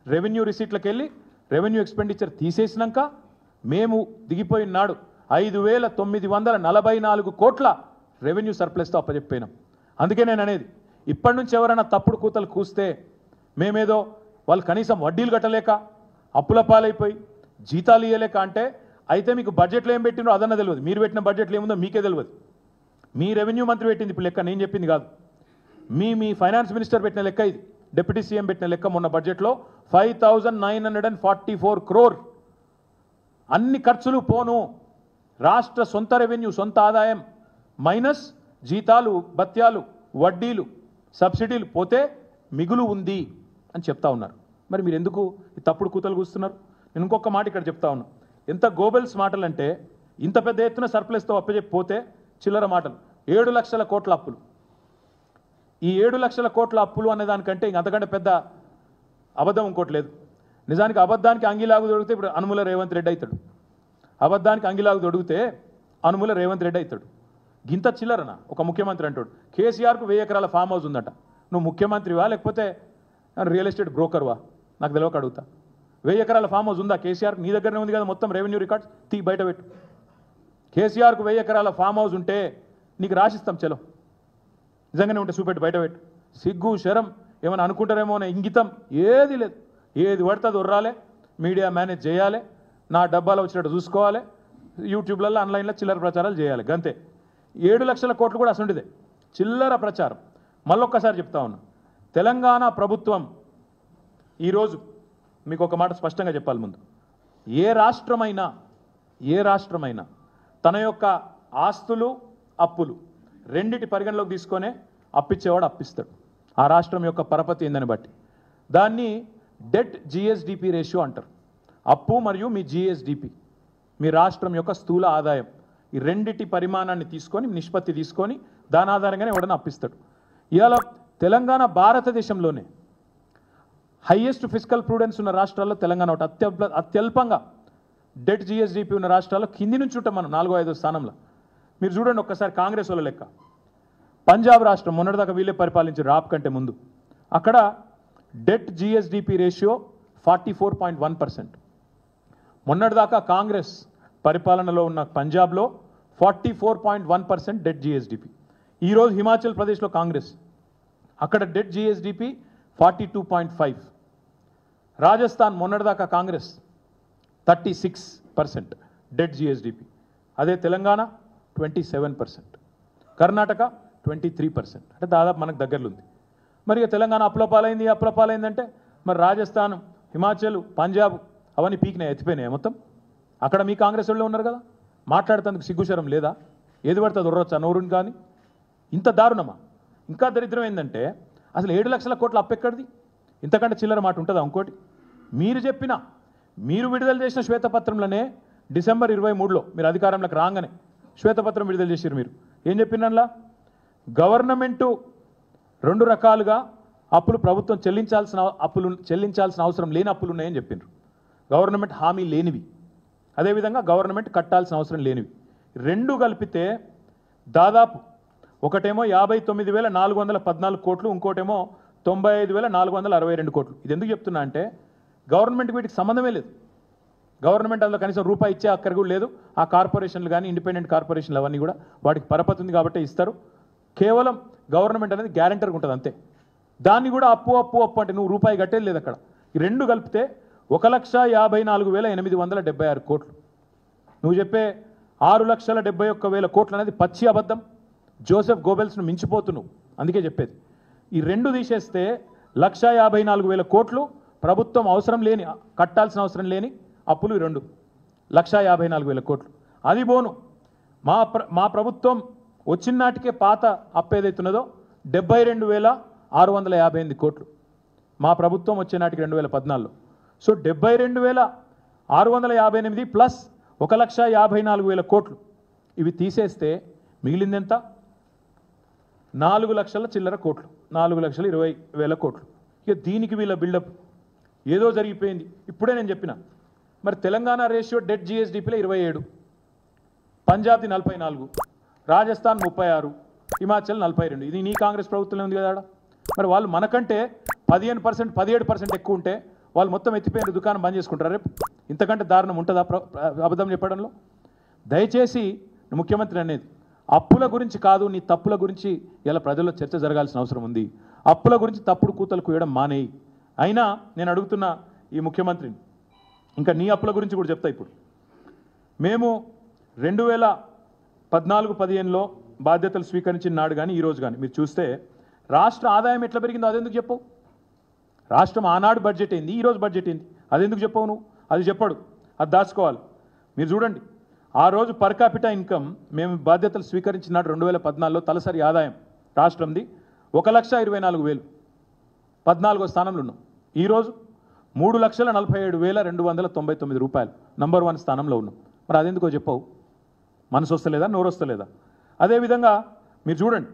రెవెన్యూ రిసీట్లకు వెళ్ళి రెవెన్యూ ఎక్స్పెండిచర్ తీసేసినాక మేము దిగిపోయినాడు 5,944 కోట్ల రెవెన్యూ సర్ప్లస్తో అప్పచెప్పినాం. అందుకే నేను అనేది, ఇప్పటి నుంచి ఎవరైనా తప్పుడు కూతలు కూస్తే మేమేదో వాళ్ళు కనీసం వడ్డీలు కట్టలేక అప్పుల పాలైపోయి జీతాలు ఇవ్వలేక అంటే, అయితే మీకు బడ్జెట్లో ఏం పెట్టినో అదన్నా తెలియదు, మీరు పెట్టిన బడ్జెట్లో ఏముందో మీకే తెలియదు. మీ రెవెన్యూ మంత్రి పెట్టింది ఇప్పుడు లెక్క, నేను చెప్పింది కాదు. మీ ఫైనాన్స్ మినిస్టర్ పెట్టిన లెక్క ఇది, డిప్యూటీ సీఎం పెట్టిన లెక్క. మొన్న బడ్జెట్లో 5,944 crore అన్ని ఖర్చులు పోను, రాష్ట్ర సొంత రెవెన్యూ, సొంత ఆదాయం మైనస్ జీతాలు, భత్యాలు, వడ్డీలు, సబ్సిడీలు పోతే మిగులు ఉంది అని చెప్తా ఉన్నారు. మరి మీరు ఎందుకు ఈ తప్పుడు కూతలు కూస్తున్నారు? నేను ఇంకొక మాట ఇక్కడ చెప్తా ఉన్నా, ఎంత గోబెల్స్ మాటలు అంటే, ఇంత పెద్ద ఎత్తున సర్ప్లస్తో అప్పచెప్పిపోతే చిల్లర మాటలు. 7 లక్షల కోట్ల అప్పులు, ఈ 7 లక్షల కోట్ల అప్పులు అనే దానికంటే ఇంక అంతకంటే పెద్ద అబద్ధం ఇంకోటి లేదు. నిజానికి అబద్ధానికి అంగిలాగు దొరికితే ఇప్పుడు అనుముల రేవంత్ రెడ్డి అవుతాడు, అబద్ధానికి అంగిలాగు దొడిగితే అనుముల రేవంత్ రెడ్డి అవుతాడు. గింత చిల్లరనా? ఒక ముఖ్యమంత్రి అంటాడు కేసీఆర్కు 1000 ఎకరాల ఫామ్ హౌస్ ఉందట. నువ్వు ముఖ్యమంత్రివా లేకపోతే రియల్ ఎస్టేట్ బ్రోకర్వా? నాకు తెలియక అడుగుతా. 1000 ఎకరాల ఫామ్ హౌస్ ఉందా కేసీఆర్కి? నీ దగ్గరనే ఉంది కదా మొత్తం రెవెన్యూ రికార్డ్స్, బయట పెట్టు. కేసీఆర్కు 1000 ఎకరాల ఫామ్ హౌస్ ఉంటే నీకు రాసిస్తాం, చలో నిజంగానే ఉంటే చూపెట్టు, బయట పెట్టు. సిగ్గు శరం ఏమైనా అనుకుంటారేమో అనే ఇంగితం ఏది లేదు. ఏది పడుతుంది ఉర్రాలే, మీడియా మేనేజ్ చేయాలి, నా డబ్బాలో వచ్చినట్టు చూసుకోవాలి, యూట్యూబ్లలో ఆన్లైన్లో చిల్లర ప్రచారాలు చేయాలి, గంతే. 7 లక్షల కోట్లు కూడా అసలుంటిదే చిల్లర ప్రచారం. మళ్ళొక్కసారి చెప్తా ఉన్నా, తెలంగాణ ప్రభుత్వం ఈరోజు మీకు ఒక మాట స్పష్టంగా చెప్పాలి ముందు, ఏ రాష్ట్రమైనా తన యొక్క ఆస్తులు అప్పులు రెండిటి పరిగణలోకి తీసుకొనే అప్పిచ్చేవాడు అప్పిస్తాడు. ఆ రాష్ట్రం యొక్క పరపతి ఏందని బట్టి దాన్ని డెట్ జిఎస్డిపి రేషియో అంటారు. అప్పు మరియు మీ జిఎస్డిపి, మీ రాష్ట్రం యొక్క స్థూల ఆదాయం, ఈ రెండిటి పరిమాణాన్ని తీసుకొని, నిష్పత్తి తీసుకొని దాని ఆధారంగానే ఎవడన్నా అప్పిస్తాడు. ఇవాళ తెలంగాణ భారతదేశంలోనే హైయెస్ట్ ఫిజికల్ ప్రూడెన్స్ ఉన్న రాష్ట్రాల్లో తెలంగాణ ఒకటి. అత్యల్పంగా డెట్ జిఎస్డిపి ఉన్న రాష్ట్రాల్లో కింది నుంచి ఉంటాం మనం 4వ-5వ స్థానంలో. మీరు చూడండి ఒక్కసారి కాంగ్రెస్ వాళ్ళ లెక్క. పంజాబ్ రాష్ట్రం మొన్నటిదాకా వీళ్ళే పరిపాలించి రాప్ కంటే ముందు, అక్కడ డెట్ జిఎస్డిపి రేషియో 44.1%. మొన్నటిదాకా కాంగ్రెస్ పరిపాలనలో ఉన్న పంజాబ్లో 44.1% డెట్ జిఎస్డిపి. ఈరోజు హిమాచల్ ప్రదేశ్లో కాంగ్రెస్, అక్కడ డెట్ జిఎస్డిపి 42.5. రాజస్థాన్ మొన్నటిదాకా కాంగ్రెస్ 36% డెట్ జిఎస్డిపి. అదే తెలంగాణ 27%, కర్ణాటక 23%. అంటే దాదాపు మనకు దగ్గరలో ఉంది. మరి తెలంగాణ అప్లపాలైందంటే మరి రాజస్థాన్, హిమాచల్, పంజాబ్ అవన్నీ పీకినాయి, ఎత్తిపోయినాయి మొత్తం. అక్కడ మీ కాంగ్రెస్ వాళ్ళు ఉన్నారు కదా, మాట్లాడుతందుకు సిగ్గుశరం లేదా? ఏది పడుతుంది ఉర్రొచ్చా నోరుని? కానీ ఇంత దారుణమా? ఇంకా దరిద్రం ఏంటంటే అసలు 7 లక్షల కోట్ల అప్పెక్కడిది? ఇంతకంటే చిల్లర మాట ఉంటుందా? ఇంకోటి, మీరు విడుదల చేసిన శ్వేతపత్రంలోనే డిసెంబర్ 23లో మీరు అధికారంలోకి రాగానే శ్వేతపత్రం విడుదల చేశారు. మీరు ఏం చెప్పినలా? గవర్నమెంటు 2 రకాలుగా అప్పులు, ప్రభుత్వం చెల్లించాల్సిన అవసరం లేని అప్పులు ఉన్నాయని చెప్పినారు. గవర్నమెంట్ హామీ లేనివి, అదేవిధంగా గవర్నమెంట్ కట్టాల్సిన అవసరం లేనివి. 2 కలిపితే దాదాపు ఒకటేమో 59,414 కోట్లు, ఇంకోటేమో 95,462 కోట్లు. ఇది ఎందుకు చెప్తున్నా అంటే గవర్నమెంట్ వీటికి సంబంధమే లేదు. గవర్నమెంట్ అందులో కనీసం రూపాయి ఇచ్చే అక్కర కూడా లేదు. ఆ కార్పొరేషన్లు కానీ ఇండిపెండెంట్ కార్పొరేషన్లు అవన్నీ కూడా వాటికి పరపతి ఉంది కాబట్టి ఇస్తారు. కేవలం గవర్నమెంట్ అనేది గ్యారెంటర్గా ఉంటుంది అంతే. దాన్ని కూడా అప్పు అంటే నువ్వు రూపాయి కట్టేది లేదు అక్కడ. ఈ 2 కలిపితే 1,54,876 కోట్లు. నువ్వు చెప్పే 6,71,000 కోట్లు అనేది పచ్చి అబద్ధం. జోసెఫ్ గోబెల్స్ను మించిపోతున్నావు, అందుకే చెప్పేది. ఈ 2 తీసేస్తే 1,54,000 కోట్లు ప్రభుత్వం అవసరం లేని కట్టాల్సిన అవసరం లేని అప్పులు 2,54,000 కోట్లు. అది పోను మా ప్రభుత్వం వచ్చిన నాటికే పాత అప్పు ఏదైతున్నదో 72,658 కోట్లు. మా ప్రభుత్వం వచ్చే నాటికి 2014లో. సో 72,658 ప్లస్ 1,54,000 కోట్లు ఇవి తీసేస్తే మిగిలిందెంత? 4 లక్షల చిల్లర కోట్లు, 4,20,000 కోట్లు. ఇక దీనికి వీళ్ళ బిల్డప్ ఏదో జరిగిపోయింది. ఇప్పుడే నేను చెప్పిన మరి తెలంగాణ రేషియో డెట్ జిఎస్డిపిలో 27, పంజాబ్ది 44, రాజస్థాన్ 36, హిమాచల్ 42. ఇది నీ కాంగ్రెస్ ప్రభుత్వంలో ఉంది కదా. మరి వాళ్ళు మనకంటే 15%, 17% ఎక్కువ ఉంటే వాళ్ళు మొత్తం ఎత్తిపోయిన దుకాణం బంద్ చేసుకుంటారు రేపు. ఇంతకంటే దారుణం ఉంటుందా అబద్ధం చెప్పడంలో? దయచేసి ముఖ్యమంత్రి అనేది అప్పుల గురించి కాదు, నీ తప్పుల గురించి ఇలా ప్రజల్లో చర్చ జరగాల్సిన అవసరం ఉంది. అప్పుల గురించి తప్పుడు కూతలు కూయడం మానేయి. అయినా నేను అడుగుతున్న ఈ ముఖ్యమంత్రిని, ఇంకా నీ అప్పుల గురించి కూడా చెప్తా. ఇప్పుడు మేము 2014-15లో బాధ్యతలు స్వీకరించిన నాడు కానీ ఈరోజు కానీ మీరు చూస్తే రాష్ట్ర ఆదాయం ఎట్లా పెరిగిందో అదెందుకు చెప్పవు? రాష్ట్రం ఆనాడు బడ్జెట్ ఏంది, ఈరోజు బడ్జెట్ ఏంది, అదెందుకు చెప్పవు నువ్వు? అది చెప్పడు, అది దాచుకోవాలి. మీరు చూడండి, ఆ రోజు పర్ క్యాపిటా ఇన్కమ్ మేము బాధ్యతలు స్వీకరించిన నాడు 2014లో తలసరి ఆదాయం రాష్ట్రంది 1,24,000, 14వ స్థానంలో ఉన్నాం. ఈరోజు 3,47,299 రూపాయలు, నంబర్ 1 స్థానంలో ఉన్నాం. మరి అదెందుకో చెప్పవు? మనసు వస్తలేదా, నోరు వస్తలేదా? అదేవిధంగా మీరు చూడండి,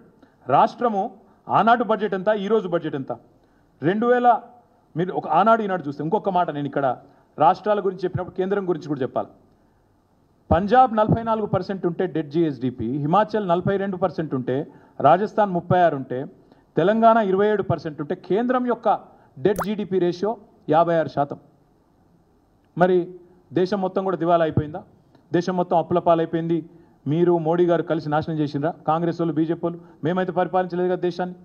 రాష్ట్రము ఆనాడు బడ్జెట్ ఎంత, ఈరోజు బడ్జెట్ ఎంత? 2000 మీరు ఒక ఆనాడు ఈనాడు చూస్తే ఇంకొక మాట నేను ఇక్కడ రాష్ట్రాల గురించి చెప్పినప్పుడు కేంద్రం గురించి కూడా చెప్పాలి. పంజాబ్ 44% ఉంటే డెట్ జిఎస్డిపి, హిమాచల్ 42% ఉంటే, రాజస్థాన్ 36 ఉంటే, తెలంగాణ 27% ఉంటే కేంద్రం యొక్క డెట్ జీడిపి రేషియో 56%. మరి దేశం మొత్తం కూడా దివాలా అయిపోయిందా? దేశం మొత్తం అప్పుల పాలైపోయింది. మీరు మోడీ గారు కలిసి నాశనం చేసిండ్రా? కాంగ్రెస్ వాళ్ళు, బీజేపీ వాళ్ళు మేమైతే పరిపాలించలేదు కదా దేశాన్ని.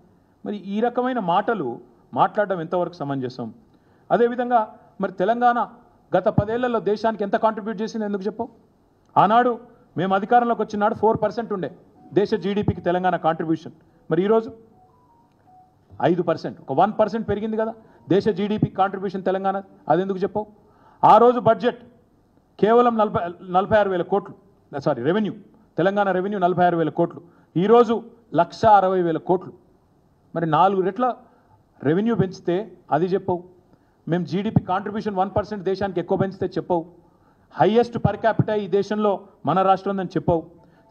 మరి ఈ రకమైన మాటలు మాట్లాడడం ఎంతవరకు సమంజసం? అదేవిధంగా మరి తెలంగాణ గత 10 ఏళ్లలో దేశానికి ఎంత కాంట్రిబ్యూట్ చేసింది ఎందుకు చెప్పు? ఆనాడు మేము అధికారంలోకి వచ్చినాడు 4% ఉండే దేశ జీడిపికి తెలంగాణ కాంట్రిబ్యూషన్. మరి ఈరోజు 5%, ఒక 1% పెరిగింది కదా దేశ జీడిపి కాంట్రిబ్యూషన్ తెలంగాణ. అదెందుకు చెప్పవు? ఆ రోజు బడ్జెట్ కేవలం 46,000 కోట్లు, సారీ రెవెన్యూ, తెలంగాణ రెవెన్యూ 46,000 కోట్లు, ఈరోజు 1,60,000 కోట్లు. మరి 4 రెట్ల రెవెన్యూ పెంచితే అది చెప్పవు. మేము జీడిపి కాంట్రిబ్యూషన్ 1% దేశానికి ఎక్కువ పెంచితే చెప్పవు. హైయెస్ట్ పర్ క్యాపిటా ఈ దేశంలో మన రాష్ట్రం అని చెప్పవు.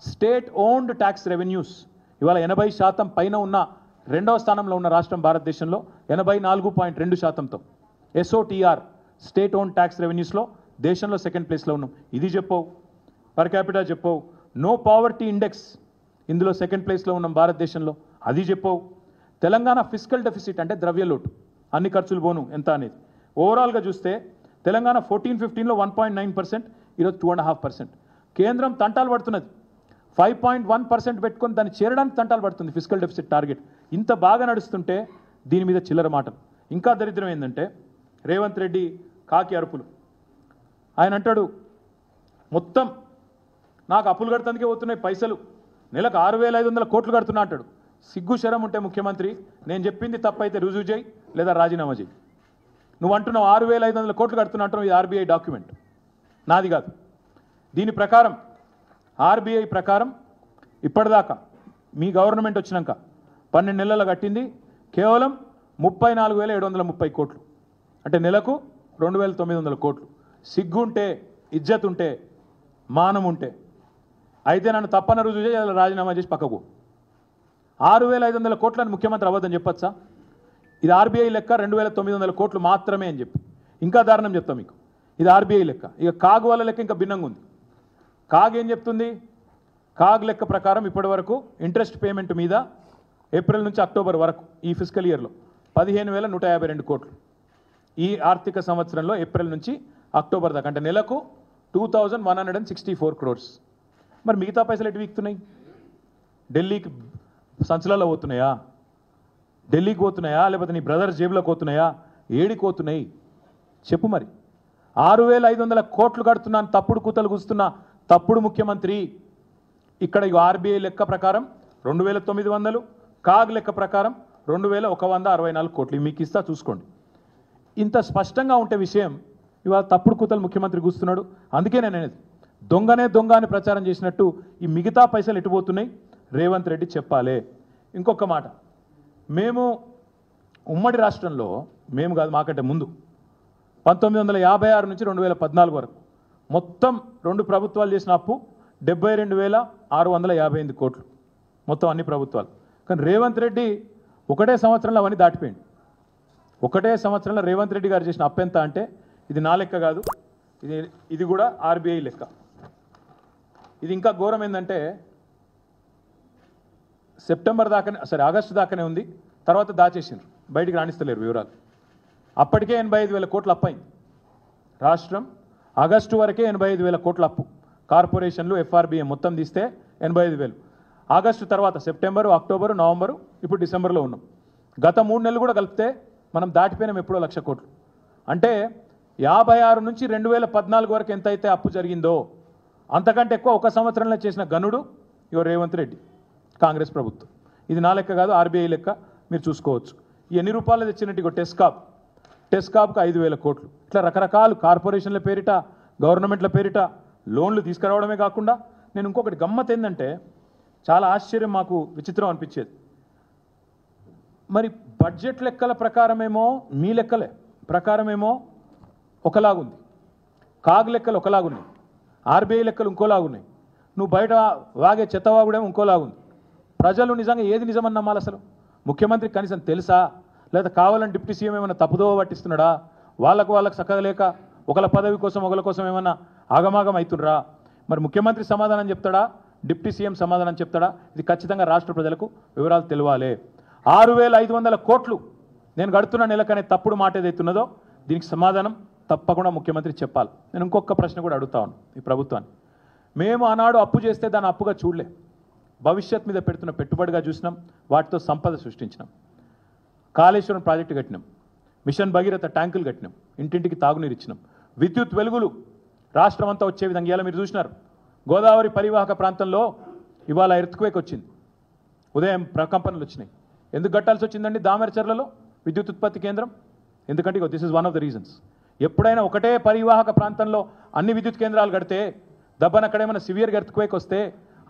స్టేట్ ఓన్డ్ ట్యాక్స్ రెవెన్యూస్ ఇవాళ 80% పైన ఉన్న 2వ స్థానంలో ఉన్న రాష్ట్రం భారతదేశంలో 84.2%తో. ఎస్ఓటిఆర్ స్టేట్ ఓన్ ట్యాక్స్ రెవెన్యూస్లో దేశంలో 2nd ప్లేస్లో ఉన్నాం. ఇది చెప్పవు. పర్ క్యాపిటా చెప్పవు. నో పావర్టీ ఇండెక్స్ ఇందులో 2nd ప్లేస్లో ఉన్నాం భారతదేశంలో. అది చెప్పవు. తెలంగాణ ఫిస్కల్ డెఫిసిట్ అంటే ద్రవ్యలోటు, అన్ని ఖర్చులు పోను ఎంత అనేది ఓవరాల్గా చూస్తే తెలంగాణ 14-15లో 1.9%, ఈరోజు 2.5%. కేంద్రం తంటాలు పడుతున్నది 5.1% పెట్టుకొని దాన్ని చేరడానికి తంటాలు పడుతుంది ఫిస్కల్ డెఫిసిట్ టార్గెట్. ఇంత బాగా నడుస్తుంటే దీని మీద చిల్లర మాటలు. ఇంకా దరిద్రం ఏంటంటే రేవంత్ రెడ్డి కాకి అరుపులు. ఆయన అంటాడు మొత్తం నాకు అప్పులు కడతానికే పోతున్నాయి పైసలు, నెలకు 6,500 కోట్లు కడుతున్నా అంటాడు. సిగ్గు శరం ఉంటే ముఖ్యమంత్రి, నేను చెప్పింది తప్పైతే రుజువు చేయి లేదా రాజీనామా చేయి. నువ్వు అంటున్నావు 6,500 కోట్లు కడుతున్నా అంటున్నావు, ఇది ఆర్బీఐ డాక్యుమెంట్, నాది కాదు. దీని ప్రకారం ఆర్బీఐ ప్రకారం ఇప్పటిదాకా మీ గవర్నమెంట్ వచ్చినాక 12 నెలల్లో కట్టింది కేవలం 34,730 కోట్లు, అంటే నెలకు 2,900 కోట్లు. సిగ్గుంటే, ఇజ్జత్ ఉంటే, మానం ఉంటే అయితే నన్ను తప్పన రుజువు చేసి అలా రాజీనామా చేసి పక్కకు. 6,500 కోట్లని ముఖ్యమంత్రి అవ్వద్దని చెప్పచ్చా? ఇది ఆర్బీఐ లెక్క 2,900 కోట్లు మాత్రమే అని చెప్పి. ఇంకా దారుణం చెప్తాం మీకు, ఇది ఆర్బీఐ లెక్క. ఇక కాగ్ వాళ్ళ లెక్క ఇంకా భిన్నంగా ఉంది. కాగ్ ఏం చెప్తుంది? కాగ్ లెక్క ప్రకారం ఇప్పటి వరకు ఇంట్రెస్ట్ పేమెంట్ మీద ఏప్రిల్ నుంచి అక్టోబర్ వరకు ఈ ఫిజికల్ ఇయర్లో 15,152 కోట్లు. ఈ ఆర్థిక సంవత్సరంలో ఏప్రిల్ నుంచి అక్టోబర్ దాకా అంటే నెలకు 2,164 crores. మరి మిగతా పైసలు ఎటు వీక్తున్నాయి? ఢిల్లీకి సంచులలో పోతున్నాయా? ఢిల్లీకి పోతున్నాయా లేకపోతే నీ బ్రదర్స్ జేబులోకి పోతున్నాయా? ఏడికి పోతున్నాయి చెప్పు. మరి 6,500 కోట్లు కడుతున్నాను తప్పుడు కూతలు కూస్తున్నా తప్పుడు ముఖ్యమంత్రి. ఇక్కడ ఆర్బీఐ లెక్క ప్రకారం 2,900, కాగ్ లెక్క ప్రకారం 2,164 కోట్లు. మీకు ఇస్తా చూసుకోండి. ఇంత స్పష్టంగా ఉంటే విషయం ఇవాళ తప్పుడు కూతలు ముఖ్యమంత్రి కూస్తున్నాడు. అందుకే నేను అనేది దొంగనే దొంగ అని ప్రచారం చేసినట్టు ఈ మిగతా పైసలు ఎటుపోతున్నాయి రేవంత్ రెడ్డి చెప్పాలి. ఇంకొక మాట, మేము ఉమ్మడి రాష్ట్రంలో, మేము కాదు మాకంటే ముందు 1956 నుంచి 2014 వరకు మొత్తం 2 ప్రభుత్వాలు చేసిన అప్పు 72,658 కోట్లు మొత్తం అన్ని ప్రభుత్వాలు. కానీ రేవంత్ రెడ్డి ఒకటే సంవత్సరంలో అవన్నీ దాటిపోయింది. ఒకటే సంవత్సరంలో రేవంత్ రెడ్డి గారు చేసిన అప్పు ఎంత అంటే, ఇది నా లెక్క కాదు, ఇది కూడా ఆర్బీఐ లెక్క. ఇది ఇంకా ఘోరం ఏంటంటే సెప్టెంబర్ దాకానే, సరే ఆగస్టు దాకానే ఉంది, తర్వాత దాచేసిండ్రు, బయటికి రాణిస్తలేరు వివరాలు. అప్పటికే 85,000 కోట్ల అప్పు అయింది రాష్ట్రం. ఆగస్టు వరకే 85,000 కోట్ల అప్పు, కార్పొరేషన్లు ఎఫ్ఆర్బిఎం మొత్తం తీస్తే 85,000. ఆగస్టు తర్వాత సెప్టెంబరు, అక్టోబరు, నవంబరు, ఇప్పుడు డిసెంబర్లో ఉన్నాం. గత 3 నెలలు కూడా కలిపితే మనం దాటిపోయినాం ఎప్పుడో 1,00,000 కోట్లు. అంటే 56 నుంచి 2014 వరకు ఎంతైతే అప్పు జరిగిందో అంతకంటే ఎక్కువ ఒక సంవత్సరంలో చేసిన గనుడు ఇగో రేవంత్ రెడ్డి, కాంగ్రెస్ ప్రభుత్వం. ఇది నా లెక్క కాదు, ఆర్బీఐ లెక్క, మీరు చూసుకోవచ్చు. ఎన్ని రూపాయలు తెచ్చినట్టు ఇగో టెస్కాప్కు 5,000 కోట్లు. ఇట్లా రకరకాల కార్పొరేషన్ల పేరిట, గవర్నమెంట్ల పేరిట లోన్లు తీసుకురావడమే కాకుండా, నేను ఇంకొకటి గమ్మత్ ఏంటంటే చాలా ఆశ్చర్యం, మాకు విచిత్రం అనిపించేది. మరి బడ్జెట్ లెక్కల ప్రకారమేమో, మీ లెక్కలే ప్రకారమేమో ఒకలాగుంది, కాగ్ లెక్కలు ఒకలాగున్నాయి, ఆర్బీఐ లెక్కలు ఇంకోలాగున్నాయి, నువ్వు బయట వాగే చెత్తవాగుడేమో ఇంకోలాగుంది. ప్రజలు నిజంగా ఏది నిజమని నమ్మాలి అసలు? ముఖ్యమంత్రికి కనీసం తెలుసా? లేదా కావాలని డిప్యూటీ సీఎం ఏమైనా తప్పుదోవ పట్టిస్తున్నాడా? వాళ్ళకు చక్కగా లేక ఒకళ్ళ పదవి కోసం ఒకళ్ళ కోసం ఏమన్నా ఆగమాగం అవుతుండ్రా? మరి ముఖ్యమంత్రి సమాధానం చెప్తాడా, డిప్యూటీ సీఎం సమాధానం చెప్తాడా? ఇది ఖచ్చితంగా రాష్ట్ర ప్రజలకు వివరాలు తెలియాలి. 6,500 కోట్లు నేను గడుతున్న నెలకనే తప్పుడు మాట ఏదైతున్నదో దీనికి సమాధానం తప్పకుండా ముఖ్యమంత్రి చెప్పాలి. నేను ఇంకొక ప్రశ్న కూడా అడుగుతాను ఈ ప్రభుత్వాన్ని. మేము ఆనాడు అప్పు చేస్తే దాన్ని అప్పుగా చూడలే, భవిష్యత్ మీద పెడుతున్న పెట్టుబడిగా చూసినాం, వాటితో సంపద సృష్టించినాం. కాళేశ్వరం ప్రాజెక్టు కట్టినాం, మిషన్ భగీరథ ట్యాంకులు కట్టినాం, ఇంటింటికి తాగునీరు ఇచ్చినాం, విద్యుత్ వెలుగులు రాష్ట్రం అంతా వచ్చే విధంగా ఇలా మీరు చూసినారు. గోదావరి పరివాహక ప్రాంతంలో ఇవాళ ఎర్త్క్వేక్ వచ్చింది, ఉదయం ప్రకంపనలు వచ్చినాయి. ఎందుకు కట్టాల్సి వచ్చిందండి దామెరచర్లలో విద్యుత్ ఉత్పత్తి కేంద్రం? ఎందుకంటే this is one of the reasons. ఎప్పుడైనా ఒకటే పరివాహక ప్రాంతంలో అన్ని విద్యుత్ కేంద్రాలు కడితే, దెబ్బన అక్కడేమైనా సివియర్ ఎర్త్క్వేక్ వస్తే,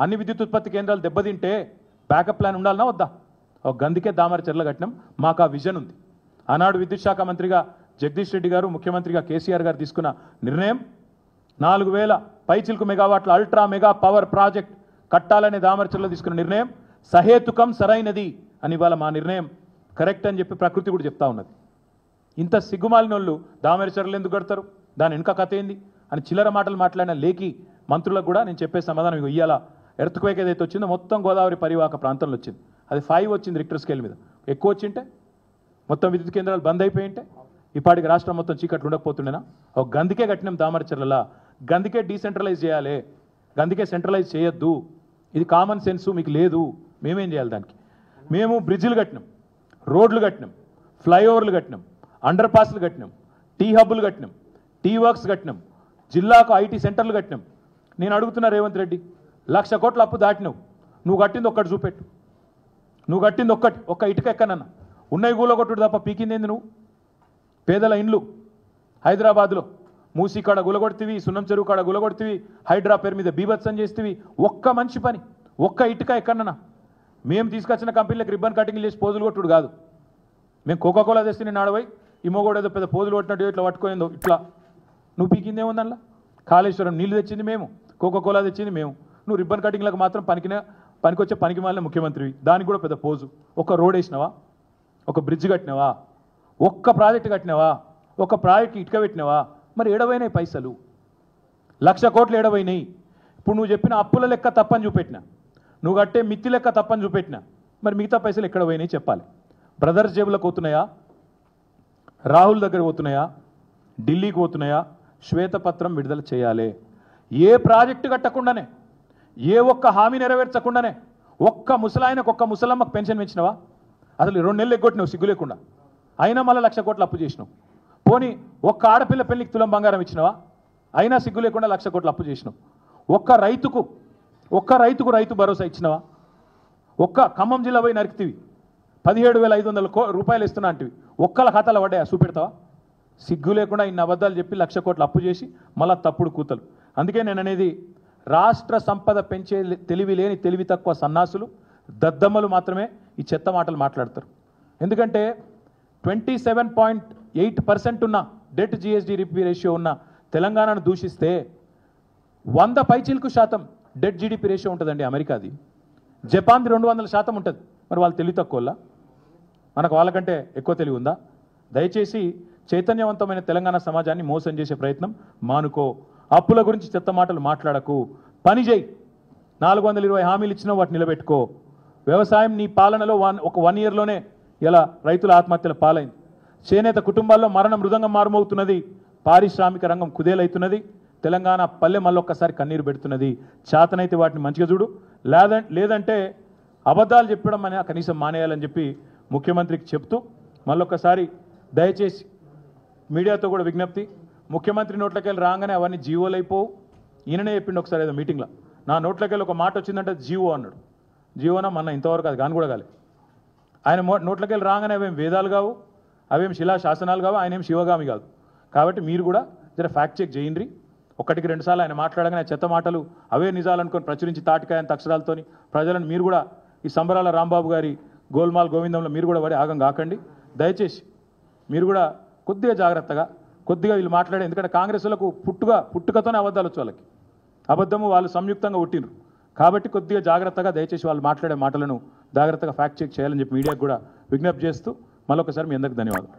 అన్ని విద్యుత్ ఉత్పత్తి కేంద్రాలు దెబ్బతింటే బ్యాకప్ ప్లాన్ ఉండాలన్నా వద్దా? ఒక గందుకే దామెరచర్ల కట్టినాం. మాకు ఆ విజన్ ఉంది. ఆనాడు విద్యుత్ శాఖ మంత్రిగా జగదీష్ రెడ్డి గారు, ముఖ్యమంత్రిగా కేసీఆర్ గారు తీసుకున్న నిర్ణయం 4,000 పైచిల్కు మెగావాట్ల అల్ట్రా మెగా పవర్ ప్రాజెక్ట్ కట్టాలనే దామెరచర్లో తీసుకున్న నిర్ణయం సహేతుకం, సరైనది అని ఇవాళ మా నిర్ణయం కరెక్ట్ అని చెప్పి ప్రకృతి కూడా చెప్తా ఉన్నది. ఇంత సిగ్గుమాలిన వాళ్ళు దామెరచర్లు ఎందుకు కడతారు, దాని వెనుక కథ ఏంది అని చిల్లర మాటలు మాట్లాడిన లేకి మంత్రులకు కూడా నేను చెప్పే సమాధానం ఇవాళ ఎర్త్క్వేక్ ఏదైతే వచ్చిందో మొత్తం గోదావరి పరివాహక ప్రాంతంలో వచ్చింది. అది 5 వచ్చింది రిక్టర్ స్కేల్ మీద. ఎక్కువ వచ్చింటే మొత్తం విద్యుత్ కేంద్రాలు బంద్ అయిపోయింటే ఇప్పటికి రాష్ట్రం మొత్తం చీకట్లు ఉండకపోతుండేనా? ఒక గందుకే కట్టినాం దామరచర్లలా. గందుకే డీసెంట్రలైజ్ చేయాలి, గందుకే సెంట్రలైజ్ చేయొద్దు. ఇది కామన్ సెన్సు మీకు లేదు. మేమేం చేయాలి దానికి? మేము బ్రిడ్జిలు కట్టినాం, రోడ్లు కట్టినాం, ఫ్లైఓవర్లు కట్టినాం, అండర్ పాస్లు కట్టినాం, టీ హబ్బులు కట్టినాం, టీ వర్క్స్ కట్టినాం, జిల్లాకు ఐటీ సెంటర్లు కట్టినాం. నేను అడుగుతున్నా రేవంత్ రెడ్డి, 1,00,000 కోట్ల అప్పు దాటినావు, నువ్వు కట్టింది ఒక్కటి చూపెట్టు. నువ్వు కట్టింది ఒక్క ఇటుక ఎక్కనన్నా ఉన్నాయి గూలగొట్టుడు తప్ప పీకింది ఏంది? నువ్వు పేదల ఇండ్లు హైదరాబాద్లో మూసీ కాడ గులగొడుతీవి, సున్నం చెరువు కాడ గులగొడుతీవి, హైడ్రా పేరు మీద బీభత్సం చేస్తేవి. ఒక్క మంచి పని, ఒక్క ఇటుక ఎక్కడన్నా? మేము తీసుకొచ్చిన కంపెనీలకు రిబ్బన్ కటింగ్ చేసి పోజులు కొట్టుడు కాదు. మేము కోకాకోలా తెస్తే నేను ఆడవై ఈ మొగోడు ఏదో పెద్ద పోజులు కొట్టినట్టు ఇట్లా పట్టుకోయిందో ఇట్లా. నువ్వు పీకిందేముందల్లా? కాళేశ్వరం నీళ్లు తెచ్చింది మేము, కోకాకోలా తెచ్చింది మేము. నువ్వు రిబ్బన్ కటింగ్లకు మాత్రం పనికొచ్చే పనికి మాలిన ముఖ్యమంత్రివి. దానికి కూడా పెద్ద పోజు. ఒక రోడ్ వేసినావా? ఒక బ్రిడ్జ్ కట్టినావా? ఒక్క ప్రాజెక్టు కట్టినావా? ఒక ప్రాజెక్టు ఇటుక పెట్టినావా? మరి ఏడవైనాయి పైసలు? 1,00,000 కోట్లు ఏడవైనాయి. ఇప్పుడు నువ్వు చెప్పిన అప్పుల లెక్క తప్పని చూపెట్టినా, నువ్వు కట్టే మిత్తి లెక్క తప్పని చూపెట్టినా, మరి మిగతా పైసలు ఎక్కడ పోయినాయి చెప్పాలి. బ్రదర్స్ జేబులకు పోతున్నాయా? రాహుల్ దగ్గర పోతున్నాయా? ఢిల్లీకి పోతున్నాయా? శ్వేతపత్రం విడుదల చేయాలి. ఏ ప్రాజెక్టు కట్టకుండానే, ఏ ఒక్క హామీ నెరవేర్చకుండానే ఒక్క ముసలాయనకు, ఒక్క ముసలమ్మకు పెన్షన్ పెంచినవా? అసలు 2 నెలలు ఎగ్గొట్టినావు సిగ్గు లేకుండా. అయినా మళ్ళీ 1,00,000 కోట్లు అప్పు చేసినావు. పోనీ ఒక్క ఆడపిల్ల పెళ్లికి తులం బంగారం ఇచ్చినవా? అయినా సిగ్గు లేకుండా 1,00,000 కోట్లు అప్పు చేసినావు. ఒక్క రైతుకు రైతు భరోసా ఇచ్చినవా? ఒక్క ఖమ్మం జిల్లా పోయి నరికితివి 17,500 రూపాయలు ఇస్తున్నా అంటివి. ఒక్కల ఖాతాలో పడ్డాయా? చూపెడతావా? సిగ్గు లేకుండా ఇన్ని అబద్ధాలు చెప్పి 1,00,000 కోట్లు అప్పు చేసి మళ్ళా తప్పుడు కూతలు. అందుకే నేను అనేది రాష్ట్ర సంపద పెంచే తెలివి లేని తెలివి తక్కువ సన్నాసులు దద్దమ్మలు మాత్రమే ఈ చెత్త మాటలు మాట్లాడతారు. ఎందుకంటే 27.8% ఉన్న డెట్ GSDP రేషియో ఉన్న తెలంగాణను దూషిస్తే 100 పైచిలకు శాతం డెట్ GDP రేషియో ఉంటుందండి అమెరికాది. జపాన్ది 200% ఉంటుంది. మరి వాళ్ళు తెలివి తక్కువలా, మనకు వాళ్ళకంటే ఎక్కువ తెలివి ఉందా? దయచేసి చైతన్యవంతమైన తెలంగాణ సమాజాన్ని మోసం చేసే ప్రయత్నం మానుకో. అప్పుల గురించి చెత్త మాటలు మాట్లాడకు, పని చేయి. 420 హామీలు ఇచ్చినా వాటిని నిలబెట్టుకో. వ్యవసాయం నీ పాలనలో ఒక 1 ఇయర్లోనే ఇలా రైతుల ఆత్మహత్యల పాలైంది. చేనేత కుటుంబాల్లో మరణ మృదంగం మారుమవుతున్నది. పారిశ్రామిక రంగం కుదేలవుతున్నది. తెలంగాణ పల్లె మళ్ళొక్కసారి కన్నీరు పెడుతున్నది. చేతనైతే వాటిని మంచిగా చూడు, లేదంటే అబద్ధాలు చెప్పడం అని కనీసం మానేయాలని చెప్పి ముఖ్యమంత్రికి చెప్తూ మళ్ళొక్కసారి దయచేసి మీడియాతో కూడా విజ్ఞప్తి, ముఖ్యమంత్రి నోట్లకెళ్ళి రాగానే అవన్నీ జీవోలు అయిపోవు. ఈయననే చెప్పిండు ఒకసారి ఏదో మీటింగ్లో, నా నోట్లకెళ్ళి ఒక మాట వచ్చిందంటే జీవో అన్నాడు. జీవోనా మన ఇంతవరకు అది కాని కూడా కాలే. ఆయన నోట్లకెళ్ళి రాగానే అవేం వేదాలు కావు, అవేం శిలాశాసనాలు కావు, ఆయన ఏం శివగామి కాదు. కాబట్టి మీరు కూడా జర ఫ్యాక్ట్ చెక్ చేయండి. 1-2 సార్లు ఆయన మాట్లాడగానే చెత్త మాటలు అవే నిజాలు అనుకొని ప్రచురించి తాటికాయంత అక్షరాలతోని ప్రజలను మీరు కూడా ఈ సంబరాల రాంబాబు గారి గోల్మాల్ గోవిందంలో మీరు కూడా పడి ఆగం కాకండి. దయచేసి మీరు కూడా కొద్దిగా జాగ్రత్తగా కొద్దిగా వీళ్ళు మాట్లాడే, ఎందుకంటే కాంగ్రెస్ వాళ్ళకు పుట్టుకతోనే అబద్ధాలు వచ్చు. వాళ్ళకి అబద్ధము వాళ్ళు సంయుక్తంగా ఉట్టినరు. కాబట్టి కొద్దిగా జాగ్రత్తగా దయచేసి వాళ్ళు మాట్లాడే మాటలను జాగ్రత్తగా ఫ్యాక్ట్ చెక్ చేయాలని చెప్పి మీడియాకు కూడా విజ్ఞప్తి చేస్తూ మళ్ళొకసారి మీ అందరికి ధన్యవాదాలు.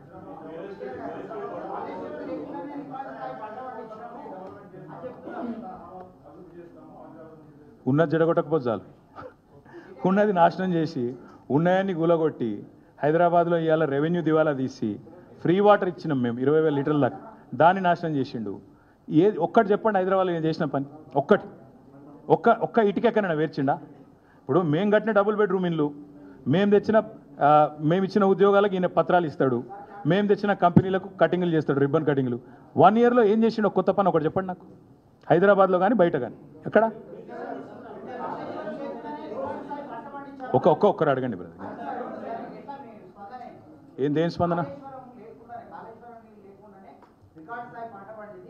ఉన్నది జడగొట్టకపోతే చాలు, ఉన్నది నాశనం చేసి ఉన్నాయన్ని గులగొట్టి హైదరాబాద్లో ఇవాళ రెవెన్యూ దివాలా తీసి ఫ్రీ వాటర్ ఇచ్చినాం మేము 20,000 లీటర్ల దాకా, దాన్ని నాశనం చేసిండు. ఒక్కటి చెప్పండి హైదరాబాద్లో నేను చేసిన పని ఒక్క ఇటుకెక్కనైనా వేర్చిండా? ఇప్పుడు మేము కట్టిన డబుల్ బెడ్రూమ్ ఇల్లు, మేము ఇచ్చిన ఉద్యోగాలకు ఈయన పత్రాలు ఇస్తాడు, మేము తెచ్చిన కంపెనీలకు కటింగ్లు చేస్తాడు, రిబ్బన్ కటింగ్లు. 1 ఇయర్లో ఏం చేసిండు కొత్త పని ఒకటి చెప్పండి నాకు, హైదరాబాద్లో కానీ బయట కానీ ఎక్కడ? ఒక్కరు అడగండి బ్రదర్. దేని స్పందన?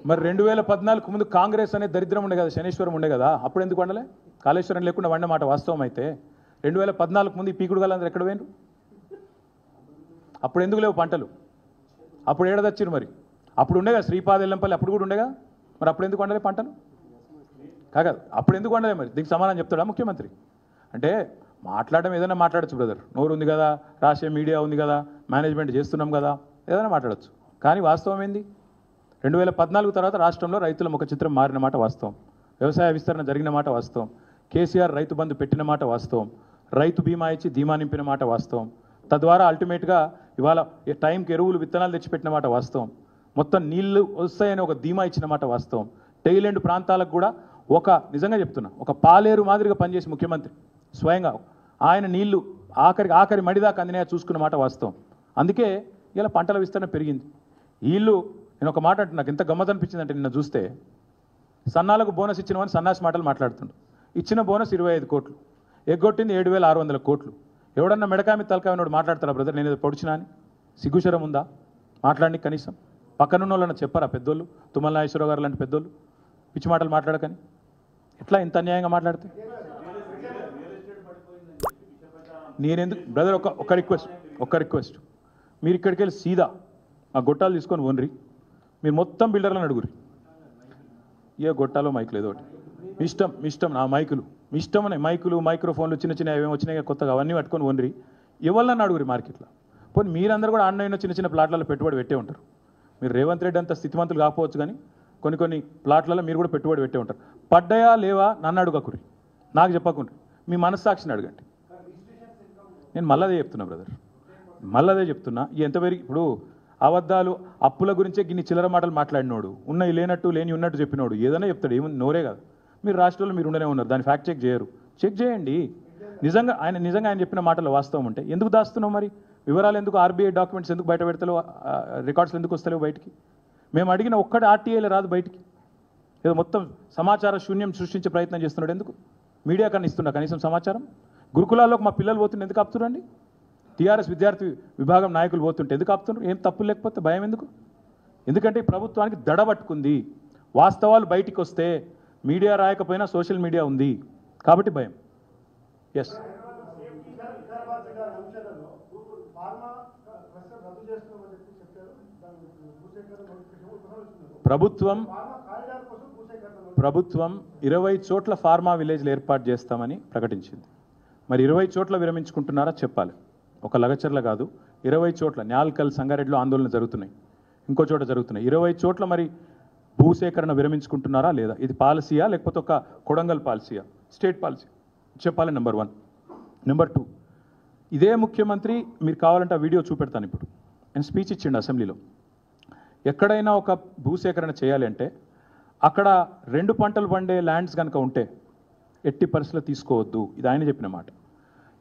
మరి 2014 ముందు కాంగ్రెస్ అనే దరిద్రం ఉండే కదా, శనేశ్వరం ఉండే కదా, అప్పుడు ఎందుకు వండలే? కాళేశ్వరం లేకుండా వండే మాట వాస్తవం అయితే 2014 ముందు ఈ పీకుడు గాలందరూ ఎక్కడ పోయినరు? అప్పుడు ఎందుకు లేవు పంటలు? అప్పుడు ఏడదచ్చిరు మరి? అప్పుడు ఉండేగా శ్రీపాద ఎల్లంపల్లి, అప్పుడు కూడా ఉండేగా, మరి అప్పుడు ఎందుకు వండలే పంటలు? కాదు, అప్పుడు ఎందుకు వండలే? మరి దీనికి సమాధానం చెప్తాడా ముఖ్యమంత్రి? అంటే మాట్లాడడం ఏదైనా మాట్లాడచ్చు బ్రదర్, నోరు ఉంది కదా, రాసే మీడియా ఉంది కదా, మేనేజ్మెంట్ చేస్తున్నాం కదా, ఏదైనా మాట్లాడచ్చు. కానీ వాస్తవం ఏంది? 2014 తర్వాత రాష్ట్రంలో రైతుల ముఖ చిత్రం మారిన మాట వాస్తవం, వ్యవసాయ విస్తరణ జరిగిన మాట వాస్తవం, కేసీఆర్ రైతు బంధు పెట్టిన మాట వాస్తవం, రైతు బీమా ఇచ్చి ధీమా నింపిన మాట వాస్తవం, తద్వారా అల్టిమేట్గా ఇవాళ టైంకి ఎరువులు విత్తనాలు తెచ్చిపెట్టిన మాట వాస్తవం, మొత్తం నీళ్లు వస్తాయని ఒక ధీమా ఇచ్చిన మాట వాస్తవం, టైలెండ్ ప్రాంతాలకు కూడా నిజంగా చెప్తున్నా ఒక పాలేరు మాదిరిగా పనిచేసి ముఖ్యమంత్రి స్వయంగా ఆయన నీళ్లు ఆఖరి మడిదాకా అందినాయా చూసుకున్న మాట వాస్తవం. అందుకే ఇలా పంటల విస్తరణ పెరిగింది. వీళ్ళు, నేను ఒక మాట అంటే నాకు ఎంత గమ్మత్ అనిపించిందంటే, నిన్న చూస్తే సన్నాలకు బోనస్ ఇచ్చినవని సన్నాసి మాటలు మాట్లాడుతుండు. ఇచ్చిన బోనస్ 25 కోట్లు, ఎగ్గొట్టింది 7,600 కోట్లు. ఎవడన్నా మెడకామి తలకాయ ఉన్నోడు మాట్లాడతారా బ్రదర్? నేను ఏదో పొడిచినా అని సిగ్గుశరం ఉందా మాట్లాడి? కనీసం పక్కనున్న వాళ్ళని చెప్పారా పెద్దోళ్ళు? తుమ్మల నాగేశ్వరరావు గారు లాంటి పెద్దోళ్ళు పిచ్చి మాటలు మాట్లాడకని ఎట్లా ఇంత అన్యాయంగా మాట్లాడితే? నేనెందుకు బ్రదర్, ఒక్క రిక్వెస్ట్, మీరు ఇక్కడికి వెళ్ళి సీదా ఆ గొట్టాలు తీసుకొని వనరి, మీరు మొత్తం బిల్డర్లను అడుగురి, ఏ గొట్టాలో మైకులు ఏదో ఒకటి మీ ఇష్టం నా మైకులు మీ ఇష్టం అనే మైక్రోఫోన్లు చిన్న ఏమేమి వచ్చినాయి కొత్తగా, అవన్నీ పట్టుకొని వనరి, ఎవరినన్నా అడుగురి మార్కెట్లో. పోనీ మీరందరూ కూడా ఆన్లైన్లో చిన్న ప్లాట్లలో పెట్టుబడి పెట్టే ఉంటారు. మీరు రేవంత్ రెడ్డి అంత స్థితిమంతులు కాకపోవచ్చు, కానీ కొన్ని ప్లాట్లలో మీరు కూడా పెట్టుబడి పెట్టే ఉంటారు. పడ్డాయా లేవా నన్ను అడుగకురి, నాకు చెప్పకుండా మీ మనస్సాక్షిని అడగండి. నేను మళ్ళదే చెప్తున్నా బ్రదర్, మళ్ళదే చెప్తున్నా. ఎంత పెరిగి ఇప్పుడు అబద్ధాలు అప్పుల గురించే గిన్ని చిల్లర మాటలు మాట్లాడినోడు, ఉన్నాయి లేనట్టు లేని ఉన్నట్టు చెప్పినోడు ఏదైనా చెప్తాడు, ఏముంది నోరే కాదు. మీరు రాష్ట్రంలో మీరు ఉండనే ఉన్నారు, దాన్ని ఫ్యాక్ట్ చెక్ చేయరు. చెక్ చేయండి. నిజంగా ఆయన చెప్పిన మాటలు వాస్తవం ఉంటే ఎందుకు దాస్తున్నావు? మరి వివరాలు ఎందుకు? ఆర్బీఐ డాక్యుమెంట్స్ ఎందుకు బయట పెడతలేవు? రికార్డ్స్లు ఎందుకు వస్తలేవు బయటికి? మేము అడిగిన ఒక్కటి ఆర్టీఐలో రాదు బయటికి. ఏదో మొత్తం సమాచార శూన్యం సృష్టించే ప్రయత్నం చేస్తున్నాడు. ఎందుకు? మీడియా కన్నా ఇస్తున్నా కనీసం సమాచారం? గురుకులాల్లోకి మా పిల్లలు పోతుంటే ఎందుకు ఆపుతున్నారండి? టీఆర్ఎస్ విద్యార్థి విభాగం నాయకులు పోతుంటే ఎందుకు ఆపుతున్నారు? ఏం తప్పు లేకపోతే భయం ఎందుకు? ఎందుకంటే ఈ ప్రభుత్వానికి దడబట్టుకుంది. వాస్తవాలు బయటికి వస్తే మీడియా రాయకపోయినా సోషల్ మీడియా ఉంది కాబట్టి భయం. ఎస్, ప్రభుత్వం 20 చోట్ల ఫార్మా విలేజ్లు ఏర్పాటు చేస్తామని ప్రకటించింది. మరి 20 చోట్ల విరమించుకుంటున్నారా చెప్పాలి. ఒక లగచర్ల కాదు, 20 చోట్ల న్యాల్కల్, సంగారెడ్డిలో ఆందోళన జరుగుతున్నాయి, ఇంకో చోట జరుగుతున్నాయి. 20 చోట్ల మరి భూసేకరణ విరమించుకుంటున్నారా లేదా? ఇది పాలసీయా లేకపోతే ఒక కొడంగల్ పాలసీయా, స్టేట్ పాలసీ చెప్పాలి. నెంబర్ 1. నెంబర్ 2, ఇదే ముఖ్యమంత్రి, మీరు కావాలంటే ఆ వీడియో చూపెడతాను ఇప్పుడు, నేను స్పీచ్ ఇచ్చిండు అసెంబ్లీలో. ఎక్కడైనా ఒక భూసేకరణ చేయాలి అంటే అక్కడ 2 పంటలు పండే ల్యాండ్స్ కనుక ఉంటే ఎట్టి పరిస్థితుల్లో తీసుకోవద్దు. ఇది ఆయన చెప్పిన మాట.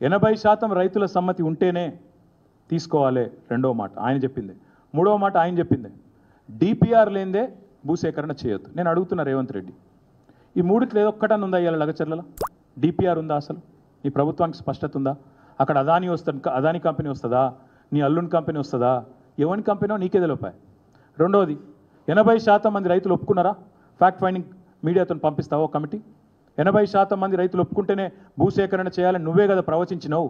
80% రైతుల సమ్మతి ఉంటేనే తీసుకోవాలి, రెండవ మాట ఆయన చెప్పింది. మూడవ మాట ఆయన చెప్పింది, డిపిఆర్ లేనిదే భూసేకరణ చేయొద్దు. నేను అడుగుతున్నా రేవంత్ రెడ్డి, ఈ మూడిట్లో ఏదో ఒక్కటని ఉందా ఇవాళ లగచర్లలో? డిపిఆర్ ఉందా అసలు? నీ ప్రభుత్వానికి స్పష్టత ఉందా? అక్కడ అదానీ కంపెనీ వస్తుందా? నీ అల్లుని కంపెనీ వస్తుందా? ఎవరి కంపెనో నీకే తెలిపాయి. రెండవది, 80% మంది రైతులు ఒప్పుకున్నారా? ఫ్యాక్ట్ ఫైండింగ్ మీడియాతో పంపిస్తావో కమిటీ? 80% మంది రైతులు ఒప్పుకుంటేనే భూసేకరణ చేయాలని నువ్వే కదా ప్రవచించినావు.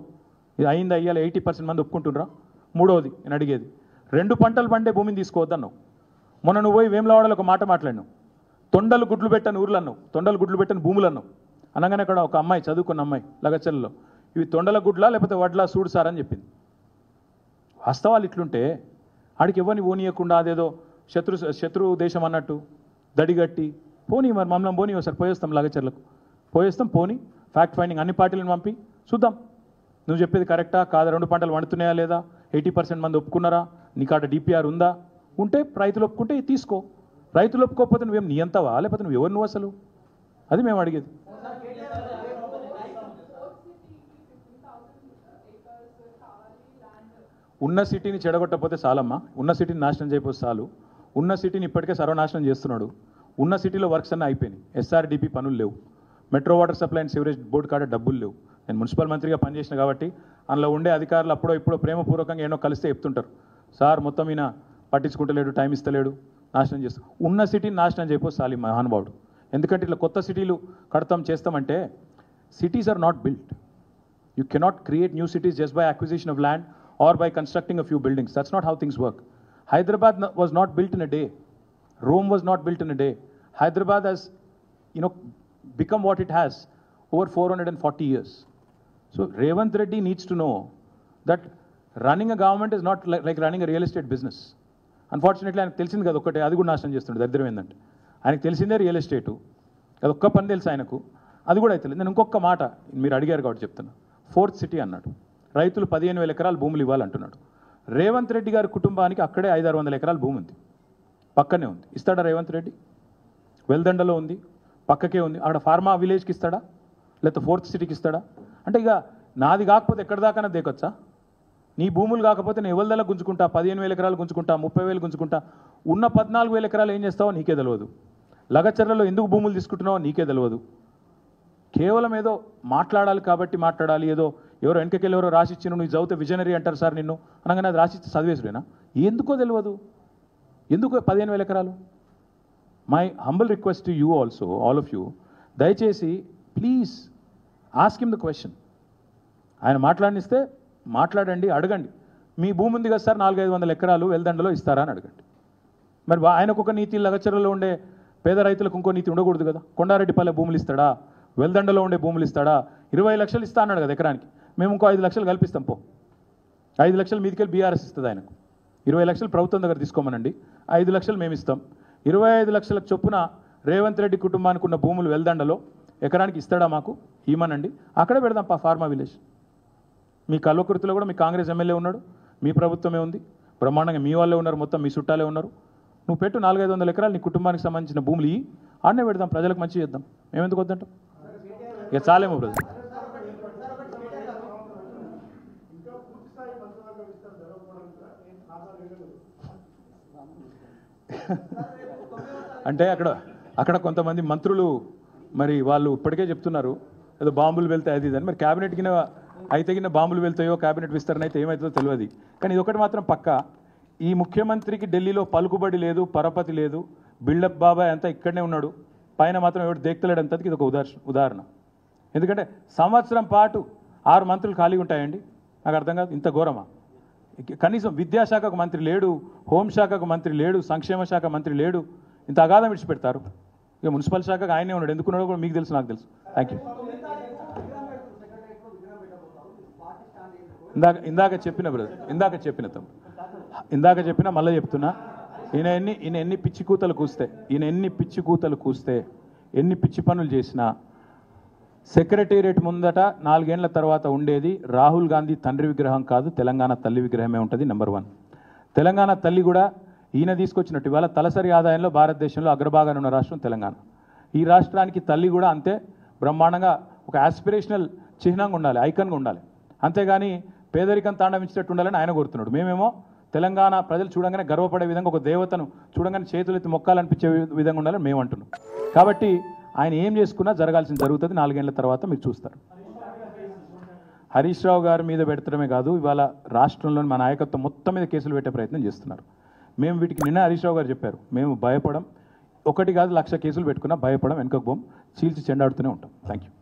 ఇది అయిందా? అయ్యాలి 80% మంది ఒప్పుకుంటున్నారా? మూడవది నేను అడిగేది, 2 పంటలు పండే భూమిని తీసుకోవద్దన్నావు. మొన్న నువ్వు పోయి వేములవాడలో ఒక మాట మాట్లాడినావు, తొండలు గుడ్లు పెట్టని ఊర్లు అన్నావు, తొండలు గుడ్లు పెట్టని భూములు అన్నావు. అనగానే అక్కడ ఒక అమ్మాయి, చదువుకున్న అమ్మాయి లగచర్లలో, ఇవి తొండల గుడ్లా లేకపోతే వడ్లా చూడు సార్ అని చెప్పింది. వాస్తవాలు ఇట్లుంటే ఆడికి ఎవరిని పోనీయకుండా అదేదో శత్రు దేశం అన్నట్టు దడిగట్టి పోనీ, మరి మమ్మల్ని పోనీ ఒకసారి పోయేస్తాం లగచర్లకు, పోయేస్తాం పోనీ. ఫ్యాక్ట్ ఫైండింగ్ అన్ని పార్టీలను పంపి చూద్దాం, నువ్వు చెప్పేది కరెక్టా కాదా, 2 పంటలు వండుతున్నాయా లేదా, 80% మంది ఒప్పుకున్నారా, నీకాడ డిపిఆర్ ఉందా? ఉంటే రైతులు ఒప్పుకుంటే తీసుకో, రైతులు ఒప్పుకోకపోతే నువ్వేం నియంతవా లేకపోతే నువ్వు ఎవరు నువ్వు అసలు? అది మేము అడిగేది. ఉన్న సిటీని చెడగొట్టకపోతే చాలమ్మా, ఉన్న సిటీని నాశనం చేయకపోతే చాలు. ఉన్న సిటీని ఇప్పటికే సర్వనాశనం చేస్తున్నాడు. ఉన్న సిటీలో వర్క్స్ అన్నీ అయిపోయినాయి, ఎస్ఆర్డిపి పనులు లేవు, metro water supply and sewerage board కాడ డబ్బులు లేవు. నేను మున్సిపల్ మంత్రిగా పనిచేసిన కాబట్టి అందులో ఉండే అధికారులు అప్పుడో ఇప్పుడు ప్రేమపూర్వకంగా ఏమో కలిస్తే చెప్తుంటారు, సార్ మొత్తం ఈయన పట్టించుకుంటలేడు, టైం ఇస్తలేడు, నాశనం చేస్తాం. ఉన్న సిటీని నాశనం చేయకపోతే చాలు ఈ మహానుభావుడు. ఎందుకంటే ఇట్లా కొత్త సిటీలు కడతాం చేస్తామంటే cities are not built. You cannot create new cities just by acquisition of land or by constructing a few buildings. That's not how things work. Hyderabad was not built in a day. Rome was not built in a day. Hyderabad has, become what it has over 440 years. So Revanth Reddy needs to know that running a government is not like running a real estate business. Unfortunately, ఆయనకు తెలిసింది కదా ఒక్కటే, అది కూడా నాశనం చేస్తుండే. దరిద్రం ఏంటంటే ఆయనకు తెలిసిందే రియల్ ఎస్టేటు, అది ఒక్క పని తెలుసు ఆయనకు, అది కూడా అయితే. నేను ఇంకొక మాట మీరు అడిగారు కాబట్టి చెప్తున్నా. 4th సిటీ అన్నాడు, రైతులు 15,000 ఎకరాలు భూములు ఇవ్వాలంటున్నాడు. రేవంత్ రెడ్డి గారి కుటుంబానికి అక్కడే 500-600 ఎకరాల భూమి ఉంది, పక్కనే ఉంది. ఇస్తాడా రేవంత్ రెడ్డి? వెల్దండలో ఉంది, పక్కకే ఉంది. అక్కడ ఫార్మా విలేజ్కి ఇస్తాడా లేకపోతే 4th సిటీకి ఇస్తాడా? అంటే ఇక నాది కాకపోతే ఎక్కడి దాకా దేకొచ్చా? నీ భూములు కాకపోతే నేను ఎవరిదల్లా గుంజుకుంటా, 15,000 ఎకరాలు గుంజుకుంటా, 30,000 గుంజుకుంటా. ఉన్న 14,000 ఎకరాలు ఏం చేస్తావో నీకే తెలియదు. లగచర్లలో ఎందుకు భూములు తీసుకుంటున్నావో నీకే తెలియదు. కేవలం ఏదో మాట్లాడాలి కాబట్టి మాట్లాడాలి, ఏదో ఎవరో వెనకకెళ్ళి ఎవరో రాసిచ్చిన నువ్వు చదివితే విజనరీ అంటారు సార్ నిన్ను అనగానే అది రాసిచ్చి చదివేసుడేనా? ఎందుకో తెలియదు. ఎందుకు 15,000 ఎకరాలు? My humble request to you also, all of you, దయచేసి please ask him the question. ఆయన మాట్లాడిస్తే మాట్లాడండి, అడగండి. మీ భూమి ఉంది కదా సార్ 400-500 ఎకరాలు వెల్దండలో ఇస్తారా అని అడగండి. మరి ఆయనకు ఒక నీతి, లగచర్లలో ఉండే పేద రైతులకు ఇంకో నీతి ఉండకూడదు కదా? కొండారెడ్డిపల్లె భూములు ఇస్తాడా, వెల్దండలో ఉండే భూములు ఇస్తాడా? 20 లక్షలు ఇస్తా అన్నాడు కదా ఎకరానికి, మేము ఇంకో 5 లక్షలు కల్పిస్తాం. 5 లక్షలు మీదికెళ్ళి బీఆర్ఎస్ ఇస్తుంది ఆయనకు. 20 లక్షలు ప్రభుత్వం దగ్గర తీసుకోమనండి, 5 లక్షలు మేము ఇస్తాం. 25 లక్షల చొప్పున రేవంత్ రెడ్డి కుటుంబానికి ఉన్న భూములు వెల్దండలో ఎకరానికి ఇస్తాడా మాకు? ఇవ్వమనండి, అక్కడే పెడదాం ఫార్మా విలేజ్. మీ కల్వకుర్తిలో కూడా మీ కాంగ్రెస్ ఎమ్మెల్యే ఉన్నాడు, మీ ప్రభుత్వమే ఉంది, బ్రహ్మాండంగా మీ వాళ్ళే ఉన్నారు, మొత్తం మీ చుట్టాలే ఉన్నారు. నువ్వు పెట్టు 400-500 ఎకరాలు నీ కుటుంబానికి సంబంధించిన భూములు ఇవి, ఆడనే పెడదాం, ప్రజలకు మంచి చేద్దాం. మేమెందుకు వద్దంటాం? ఇక చాలేమో బ్రదర్. అంటే అక్కడ కొంతమంది మంత్రులు మరి వాళ్ళు ఇప్పటికే చెప్తున్నారు ఏదో బాంబులు వెళ్తాయి అది ఇదని. మరి క్యాబినెట్ కింద అయితే కింద బాంబులు వెళ్తాయో, క్యాబినెట్ విస్తరణ అయితే ఏమవుతుందో తెలియదు. కానీ ఇది ఒకటి మాత్రం పక్కా, ఈ ముఖ్యమంత్రికి ఢిల్లీలో పలుకుబడి లేదు, పరపతి లేదు, బిల్డప్ బాబాయ్ అంతా ఇక్కడనే ఉన్నాడు, పైన మాత్రం ఎవడు దేక్తలేడు అంతది. ఇది ఒక ఉదాహరణ. ఎందుకంటే సంవత్సరం పాటు 6 మంత్రులు ఖాళీగా ఉంటాయండి. నాకు అర్థం కాదు, ఇంత ఘోరమా? కనీసం విద్యాశాఖకు మంత్రి లేడు, హోంశాఖకు మంత్రి లేడు, సంక్షేమ శాఖ మంత్రి లేడు, ఇంత అగాధం విడిచిపెడతారు. ఇక మున్సిపల్ శాఖకు ఆయనే ఉన్నాడు, ఎందుకున్నాడో కూడా మీకు తెలుసు, నాకు తెలుసు. Thank you. ఇందాక చెప్పిన బ్రదర్, ఇందాక చెప్పిన మళ్ళీ చెప్తున్నా, ఈయన ఎన్ని పిచ్చి కూతలు కూస్తే ఎన్ని పిచ్చి పనులు చేసినా సెక్రటేరియట్ ముందట 4 ఏళ్ల తర్వాత ఉండేది రాహుల్ గాంధీ తండ్రి విగ్రహం కాదు, తెలంగాణ తల్లి విగ్రహమే ఉంటుంది. నెంబర్ 1. తెలంగాణ తల్లి కూడా ఈయన తీసుకొచ్చినట్టు ఇవాళ తలసరి ఆదాయంలో భారతదేశంలో అగ్రభాగాన ఉన్న రాష్ట్రం తెలంగాణ. ఈ రాష్ట్రానికి తల్లి కూడా అంతే బ్రహ్మాండంగా ఒక ఆస్పిరేషనల్ చిహ్నంగా ఉండాలి, ఐకన్గా ఉండాలి. అంతేగాని పేదరికం తాండవించేటట్టు ఉండాలని ఆయన కోరుతున్నాడు. మేమేమో తెలంగాణ ప్రజలు చూడంగానే గర్వపడే విధంగా, ఒక దేవతను చూడంగానే చేతులెత్తి మొక్కాలనిపించే విధంగా ఉండాలని మేము అంటున్నాం. కాబట్టి ఆయన ఏం చేసుకున్నా జరగాల్సింది జరుగుతుంది. 4 ఏళ్ల తర్వాత మీరు చూస్తారు. హరీష్ రావు గారి మీద పెడతడమే కాదు, ఇవాళ రాష్ట్రంలోని మా నాయకత్వం మొత్తం మీద కేసులు పెట్టే ప్రయత్నం చేస్తున్నారు. మేము వీటికి నిన్న హరీష్ రావు గారు చెప్పారు, మేము భయపడం, 1 కాదు 1,00,000 కేసులు పెట్టుకున్నా భయపడం, వెనుకకు పోం, చీల్చి చెండాడుతూనే ఉంటాం. Thank you.